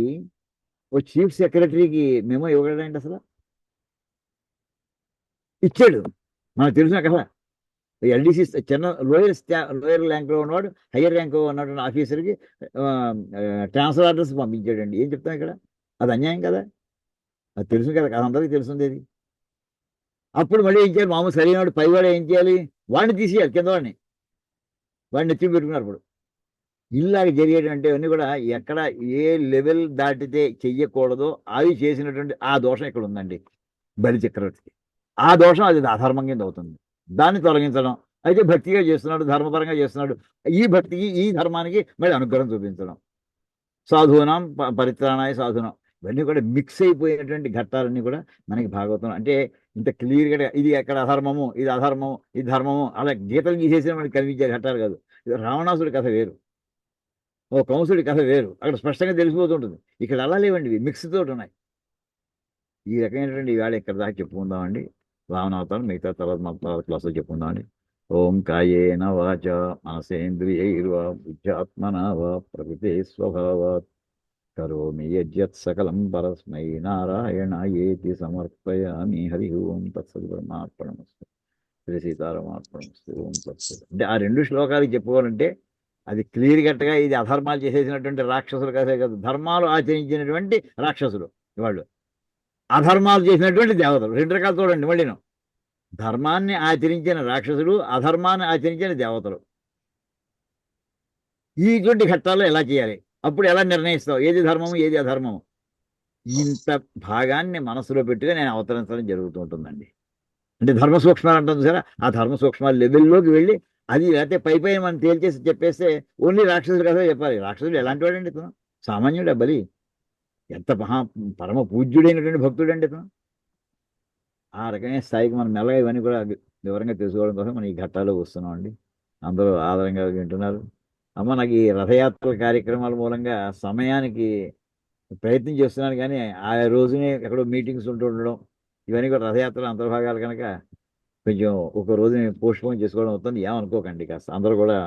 ఓ చీఫ్ సెక్రటరీకి మెమో ఇవ్వగలండి? అసలు ఇచ్చాడు, మనకు తెలిసిన కదా. ఎల్డీసీ చిన్న లోయర్ ర్యాంక్లో ఉన్నవాడు హయ్యర్ ర్యాంక్లో ఉన్నటువంటి ఆఫీసర్కి ట్రాన్స్ఫర్ ఆర్డర్స్ పంపించాడండి. ఏం చెప్తాం ఇక్కడ? అది అన్యాయం కదా, అది తెలుసు కదా, అందరికీ తెలుసుంది అది. అప్పుడు మళ్ళీ ఏం చేయాలి? మామూలు సరైన పైవాడు ఏం చేయాలి? వాడిని తీసేయాలి, కింద వాడిని ఎత్తి పెట్టుకున్నారు. ఇప్పుడు ఇలాగ జరిగేటంటే అన్నీ కూడా ఎక్కడ ఏ లెవెల్ దాటితే చెయ్యకూడదో అవి చేసినటువంటి ఆ దోషం ఇక్కడ ఉందండి బలి చక్రవర్తికి. ఆ దోషం అది అధర్మం కింద అవుతుంది. దాన్ని తొలగించడం అయితే భక్తిగా చేస్తున్నాడు, ధర్మపరంగా చేస్తున్నాడు. ఈ భక్తికి ఈ ధర్మానికి మళ్ళీ అనుగ్రహం చూపించడం. సాధువునాం పరిత్రాణాయ సాధునం, ఇవన్నీ కూడా మిక్స్ అయిపోయేటువంటి ఘట్టాలన్నీ కూడా మనకి భాగవతం అంటే ఇంత క్లియర్గా ఇది ఎక్కడ అధర్మము, ఇది అధర్మము, ఇది ధర్మము అలా గీతలు గీసేసిన మనకి కనిపించే ఘట్టాలు కాదు. ఇది రావణాసుడి కథ వేరు, ఓ కంసుడి కథ వేరు, అక్కడ స్పష్టంగా తెలిసిపోతుంటుంది. ఇక్కడ అలా లేవండి, మిక్స్ తోటి ఉన్నాయి. ఈ రకమైనటువంటి ఈవేళ ఇక్కడ దాకా చెప్పుకుందామండి. రావణావతారం మిగతా తర్వాత క్లాసులో చెప్పుకుందామండి. ఓం కాయేన వాచ మనసేంద్రియైర్వా బుద్ధ్యాత్మనా వా ప్రకృతే స్వభావాత్ కరోమి యజ్జత్ సకలం పరస్మై నారాయణాయేతి సమర్పయామి. హరి ఓం తత్సత్. బ్రహ్మార్పణమస్తు. శ్రీ సీతారామార్పణమస్తు. ఓం తత్సత్. అంటే ఆ 2 శ్లోకాలు చెప్పుకోవాలంటే అది క్లియర్ కట్గా ఇది అధర్మాలు చేసేసినటువంటి రాక్షసులు కాదే కాదు, ధర్మాలు ఆచరించినటువంటి రాక్షసులు వాళ్ళు, అధర్మాలు చేసినటువంటి దేవతలు. 2 రకాలు చూడండి మళ్ళీ. ధర్మాన్ని ఆచరించిన రాక్షసులు, అధర్మాన్ని ఆచరించిన దేవతలు. ఇటువంటి ఘట్టాల్లో ఎలా చేయాలి, అప్పుడు ఎలా నిర్ణయిస్తావు ఏది ధర్మము ఏది అధర్మము? ఇంత భాగాన్ని మనసులో పెట్టుగా నేను అవతరించడం జరుగుతూ ఉంటుందండి. అంటే ధర్మ సూక్ష్మాలు అంటుంది సరే, ఆ ధర్మ సూక్ష్మాల లెవెల్లోకి వెళ్ళి అది లేకపోతే పై మనం తేల్చేసి చెప్పేస్తే ఓన్లీ రాక్షసులు కదా చెప్పాలి. రాక్షసుడు ఎలాంటి వాడండి ఇతను? సామాన్యుడా బలి? ఎంత పరమ పూజ్యుడైనటువంటి భక్తుడండి ఇతను. ఆ రకమైన స్థాయికి మనం మెల్లగా ఇవన్నీ కూడా వివరంగా తెలుసుకోవడం కోసం మనం ఈ ఘట్టాలు వస్తున్నాం అండి. అందరూ ఆదరంగా వింటున్నారు. అమ్మ నాకు ఈ రథయాత్ర కార్యక్రమాల మూలంగా సమయానికి ప్రయత్నం చేస్తున్నాను కానీ ఆ రోజునే ఎక్కడో మీటింగ్స్ ఉంటూ ఉండడం ఇవన్నీ కూడా రథయాత్ర అంతర్భాగాలు కనుక కొంచెం ఒక రోజుని పోస్ట్పోన్ చేసుకోవడం అవుతుంది. ఏమనుకోకండి, కాస్త అందరూ కూడా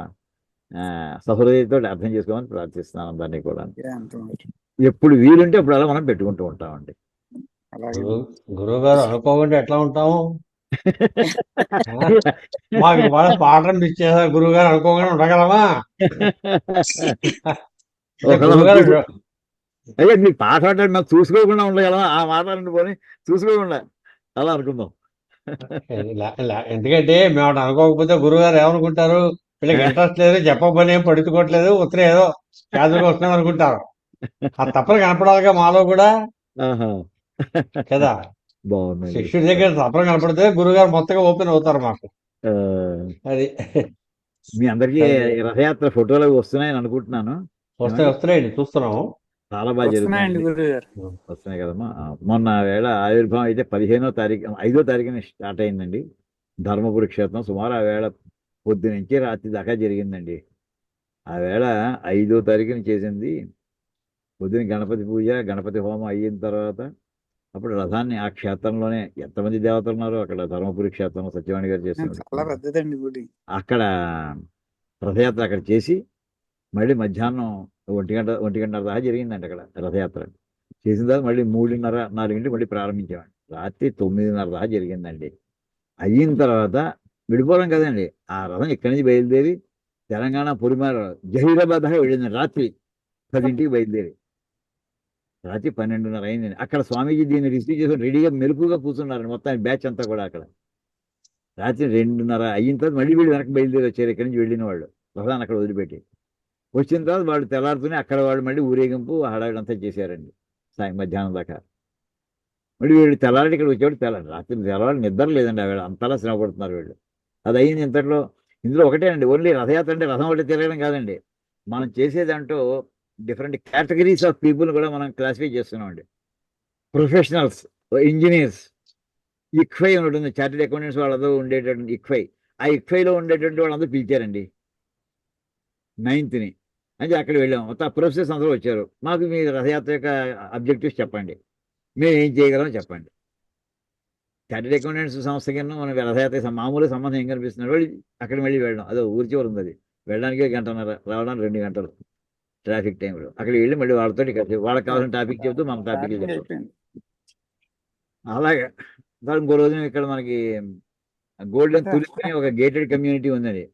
సహృదయతో అర్థం చేసుకోమని ప్రార్థిస్తున్నాను అందరినీ కూడా. అంతే మరి. ఎప్పుడు వీలుంటే అప్పుడు అలా మనం పెట్టుకుంటూ ఉంటామండి. అలాగే గురువు గారు అనుకోకుండా ఎట్లా ఉంటాము? మాకు ఇవాళ పాఠం ఇచ్చేసారు గురువు గారు, అనుకోకుండా ఉండగలమా? గురువు గారు అయ్యా మీ పాట అంటే మేము చూసుకోకుండా ఉండగలమా? ఆ మాట్లాడండి పోనీ, చూసుకోకుండా అలా అనుకుందాం. ఎందుకంటే మేము అటు అనుకోకపోతే గురువు గారు ఏమనుకుంటారు? వీళ్ళకి ఇంట్రెస్ట్ లేదు, చెప్పబోని ఏం పడుకోవట్లేదు, ఉత్తరం ఏదో క్యాజువల్గా వస్తున్నాం అనుకుంటారు. ఆ తప్పన కనపడాలిగా మాలో కూడా ఆహా. కదా. బాగుంది. శిష్యుడి దగ్గర తప్పన కనపడితే గురువు గారు మొత్తగా ఓపెన్ అవుతారు మాకు. అది మీ అందరికీ రథయాత్ర ఫోటోలు అవి వస్తున్నాయని అనుకుంటున్నాను. వస్తున్నాయండి, చూస్తున్నాము. చాలా బాగా వస్తున్నాయండి జరుగుతుంది. గురువు గారు. వస్తున్నాయి కదమ్మా. మొన్న వేళ ఆవిర్భావం అయితే 15వ తారీఖు 5వ తారీఖున స్టార్ట్ అయిందండి. ధర్మపురి క్షేత్రం సుమారు ఆ వేళ పొద్దు నుంచి రాత్రి దాకా జరిగిందండి. ఆ వేళ 5వ తారీఖున చేసింది. పొద్దున గణపతి పూజ, గణపతి హోమం అయిన తర్వాత అప్పుడు రథాన్ని ఆ క్షేత్రంలోనే ఎంతమంది దేవతలు ఉన్నారో అక్కడ ధర్మపురి క్షేత్రంలో సత్యవాణి గారు చాలా చేస్తున్నారు. పెద్దదండి గుడి. అక్కడ రథయాత్ర అక్కడ చేసి మళ్ళీ మధ్యాహ్నం 1 గంట దాకా జరిగిందండి అక్కడ రథయాత్ర. చేసిన తర్వాత మళ్ళీ 3:30, 4 మళ్ళీ ప్రారంభించామండి. రాత్రి 9:30 దాకా జరిగిందండి. అయిన తర్వాత విడిపోవడం కదండి, ఆ రథం ఇక్కడి నుంచి బయలుదేరి తెలంగాణ పొలిమేర జహీరాబాద్ దాకా వెళ్ళిందండి. రాత్రి 10ంటికి బయలుదేరి రాత్రి 12:30 అయిందండి. అక్కడ స్వామీజీ దీన్ని రిసీవ్ చేసుకుని రెడీగా మెలుపుగా కూర్చున్నారండి మొత్తం బ్యాచ్ అంతా కూడా అక్కడ. రాత్రి 2:30 అయిన తర్వాత మళ్ళీ వీళ్ళు వెనక్కి బయలుదేరి వచ్చారు ఇక్కడి నుంచి వెళ్ళిన వాళ్ళు, రథాన్ని అక్కడ వదిలిపెట్టి. వచ్చిన తర్వాత వాళ్ళు తెల్లారుతూనే అక్కడ వాళ్ళు మళ్ళీ ఊరేగింపు హడావిడి అంతా చేశారండి మధ్యాహ్నం దాకా. మళ్ళీ వీళ్ళు తెల్లారి ఇక్కడ వచ్చేవాడు రాత్రి తెల్లవారు నిద్ర లేదండి. ఆ వేళ అంతలా శ్రమ పడుతున్నారు వీళ్ళు. అది అయింది ఇంతట్లో. ఇందులో ఒకటేనండి, ఓన్లీ రథయాత్ర అంటే రథం ఒకటి తిరగడం కాదండి. మనం చేసేదంటూ డిఫరెంట్ కేటగిరీస్ ఆఫ్ పీపుల్ కూడా మనం క్లాసిఫై చేస్తున్నామండి. ప్రొఫెషనల్స్, ఇంజనీర్స్, ఇక్ఫై అని ఉంటుంది, చార్టెడ్ అకౌంటెంట్స్ వాళ్ళతో ఉండేటటువంటి ఇక్ఫై. ఆ ఇక్ఫైలో ఉండేటువంటి వాళ్ళందరూ పిలిచారండి 9th అంటే అక్కడ వెళ్ళాం. మొత్తం ప్రొఫెసర్స్ అందరూ వచ్చారు. మాకు మీ రథయాత్ర యొక్క అబ్జెక్టివ్స్ చెప్పండి, మేము ఏం చేయగలమో చెప్పండి. చార్టెడ్ అకౌంటెంట్స్ సంస్థకి మనం రథయాత్ర మామూలుగా సంబంధం ఏం కనిపిస్తున్నాడు, వాళ్ళు అక్కడ మళ్ళీ వెళ్ళడం అదో ఊరి చివరి ఉంది. అది వెళ్ళడానికి 1 గంటన్నర, రావడానికి 2 గంటలు ట్రాఫిక్ టైంలో. అక్కడికి వెళ్ళి మళ్ళీ వాళ్ళతో వాళ్ళకి కావాల్సిన టాపిక్ చెబుతూ మన టాపిక్ చెప్తాం. అయిపోయింది. అలాగే ఇంకో రోజు ఇక్కడ మనకి గోల్డెన్ తులిప్ అని ఒక గేటెడ్ కమ్యూనిటీ ఉందండి.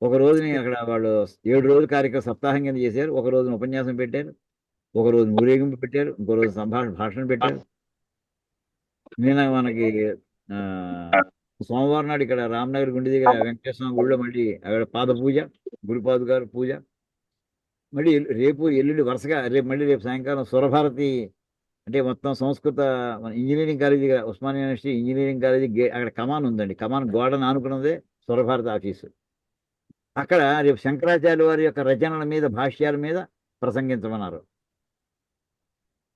ఒక రోజుని అక్కడ వాళ్ళు 7 రోజుల కార్యక్రమం సప్తాహం కింద చేశారు. ఒక రోజున ఉపన్యాసం పెట్టారు, ఒక రోజు ఊరేగింపు పెట్టారు, ఇంకో రోజు భాషణ పెట్టారు. నేను మనకి సోమవారం నాడు ఇక్కడ రామ్నగర్ గుండి దగ్గర వెంకటేశ్వర గుడిలో మళ్ళీ అక్కడ పాద పూజ, గురుపాదు గారు పూజ. మళ్ళీ రేపు ఎల్లుండి వరుసగా రేపు సాయంకాలం స్వరభారతి అంటే మొత్తం సంస్కృత engineering college, Osmania university engineering college అక్కడ కమాన్ ఉందండి. కమాన్ గోడను ఆనుకున్నదే స్వరభారతి ఆఫీసు. అక్కడ రేపు శంకరాచార్య వారి యొక్క రచనల మీద, భాష్యాల మీద ప్రసంగించమన్నారు.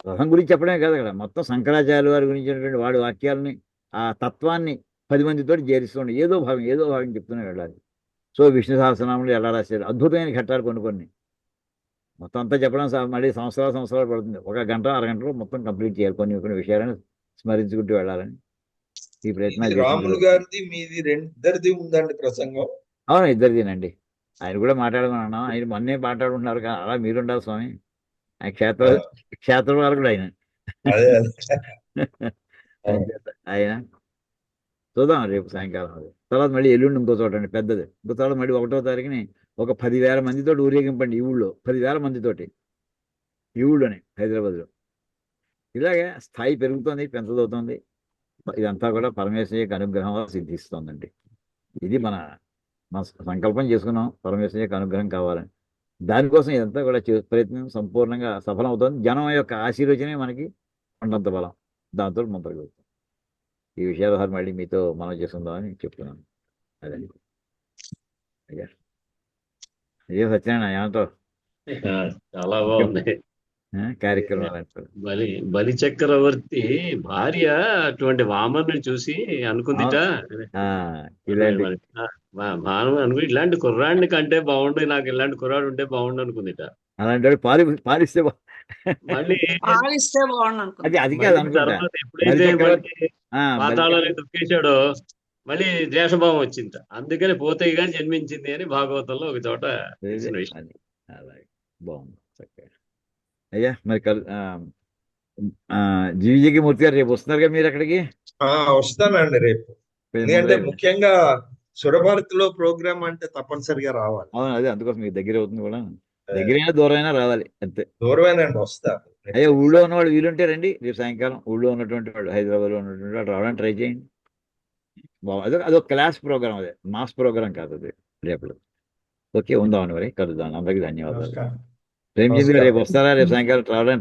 రథం గురించి చెప్పడమే కాదు, అక్కడ మొత్తం శంకరాచార్య వారి గురించినటువంటి వాడి వాక్యాలని, ఆ తత్వాన్ని 10 మందితో చేరిస్తుండే ఏదో భాగం చెప్తూనే వెళ్ళాలి. సో విష్ణు సహస్రనామంలో ఎలా రాశారు, అద్భుతమైన ఘట్టాలు కొన్ని మొత్తం అంతా చెప్పడం మళ్ళీ సంవత్సరాలు పడుతుంది. 1 గంట, అరగంటలో మొత్తం కంప్లీట్ చేయాలి. కొన్ని విషయాలను స్మరించుకుంటూ వెళ్ళాలని ఈ ప్రయత్నాలు రాములు గారిది మీది ఇద్దరిది ఉందండి ప్రసంగం. అవును, ఇద్దరిదేనండి. ఆయన కూడా మాట్లాడమన్నా, ఆయన మొన్నే మాట్లాడుకుంటున్నారు కదా, అలా మీరుండాలి స్వామి. ఆయన క్షేత్ర వారు కూడా ఆయన ఆయన చూద్దాం రేపు సాయంకాలం. అది తర్వాత మళ్ళీ ఎల్లుండి ఇంకో చోట అండి పెద్దది. ఇంకో చోట మళ్ళీ 1వ తారీఖుని ఒక 10,000 మందితో ఊరేగింపండి. ఈ ఊళ్ళో 10,000 మందితోటి, ఈ ఊళ్ళోనే హైదరాబాద్లో. ఇలాగే స్థాయి పెరుగుతోంది, పెంచదవుతోంది. ఇదంతా కూడా పరమేశ్వరి యొక్క అనుగ్రహం వల్ల సిద్ధిస్తోందండి. ఇది మన సంకల్పం చేసుకున్నాం, పరమేశ్వరి యొక్క అనుగ్రహం కావాలని. దానికోసం ఇదంతా కూడా ప్రయత్నం సంపూర్ణంగా సఫలం అవుతుంది. జనం యొక్క ఆశీర్వచనే మనకి కొండంత బలం. దాంతో ముందరకు వెళ్తాం. ఈ విషయాలు మళ్ళీ మీతో మనం చేసుకుందామని చెప్తున్నాను. అదే అయ్యా సత్యనారాయణ ఏమంటావు? చాలా బాగుంది కార్యక్రమాలు అంటారు. బలి చక్రవర్తి భార్య అటువంటి వామనుని చూసి అనుకుందిట, ఇలాంటి మానవ అనుకుని ఇలాంటి కుర్రాడిని కంటే బాగుండు, నాకు ఇలాంటి కుర్రాడు ఉంటే బాగుండు అనుకుందిట. అలాంటి వాడు పాలిస్తే మళ్ళీ పాలిస్తే బాగుండు అనుకుంది. అది కాదు మళ్ళీ అనుకుంటా. తర్వాత ఎప్పుడైతే బలిచక్రవర్తి మళ్ళీ పాతాళాన్ని తొక్కేశాడో మళ్ళీ ద్వేషభావం వచ్చింది. అందుకని పోతయ్య గారు జన్మించింది అని భాగవతంలో ఒక చోట తెలిసిన విషయం. అది అలాగే బాగుంది చక్కగా. అయ్యా మరి జీవిజీకి మూర్తి గారు రేపు వస్తున్నారు కదా మీరు అక్కడికి? వస్తానండి రేపు. ఎందుకంటే ముఖ్యంగా సురభారతిలో ప్రోగ్రామ్ అంటే తప్పనిసరిగా రావాలి. అవును, అదే అందుకోసం మీకు దగ్గర అవుతుంది కూడా. దగ్గరైనా దూరమైనా రావాలి అంతే. దూరమేనండి, వస్తా. అయ్యా ఊళ్ళో ఉన్నవాళ్ళు వీలుంటే రండి రేపు సాయంకాలం. ఊళ్ళో ఉన్నటువంటి వాళ్ళు, హైదరాబాద్లో ఉన్నటువంటి వాళ్ళు రావడానికి ట్రై చేయండి. అదొక క్లాస్ ప్రోగ్రామ్, అదే మాస్ ప్రోగ్రామ్ కాదు అది రేపు. ఓకే, ఉందామని మరి కలుద్దాం. అందరికీ ధన్యవాదాలు. నమస్కారం. ప్రేమ్చంద్ గారు రేపు వస్తారా? రేపు సాయంకాలం రావడానికి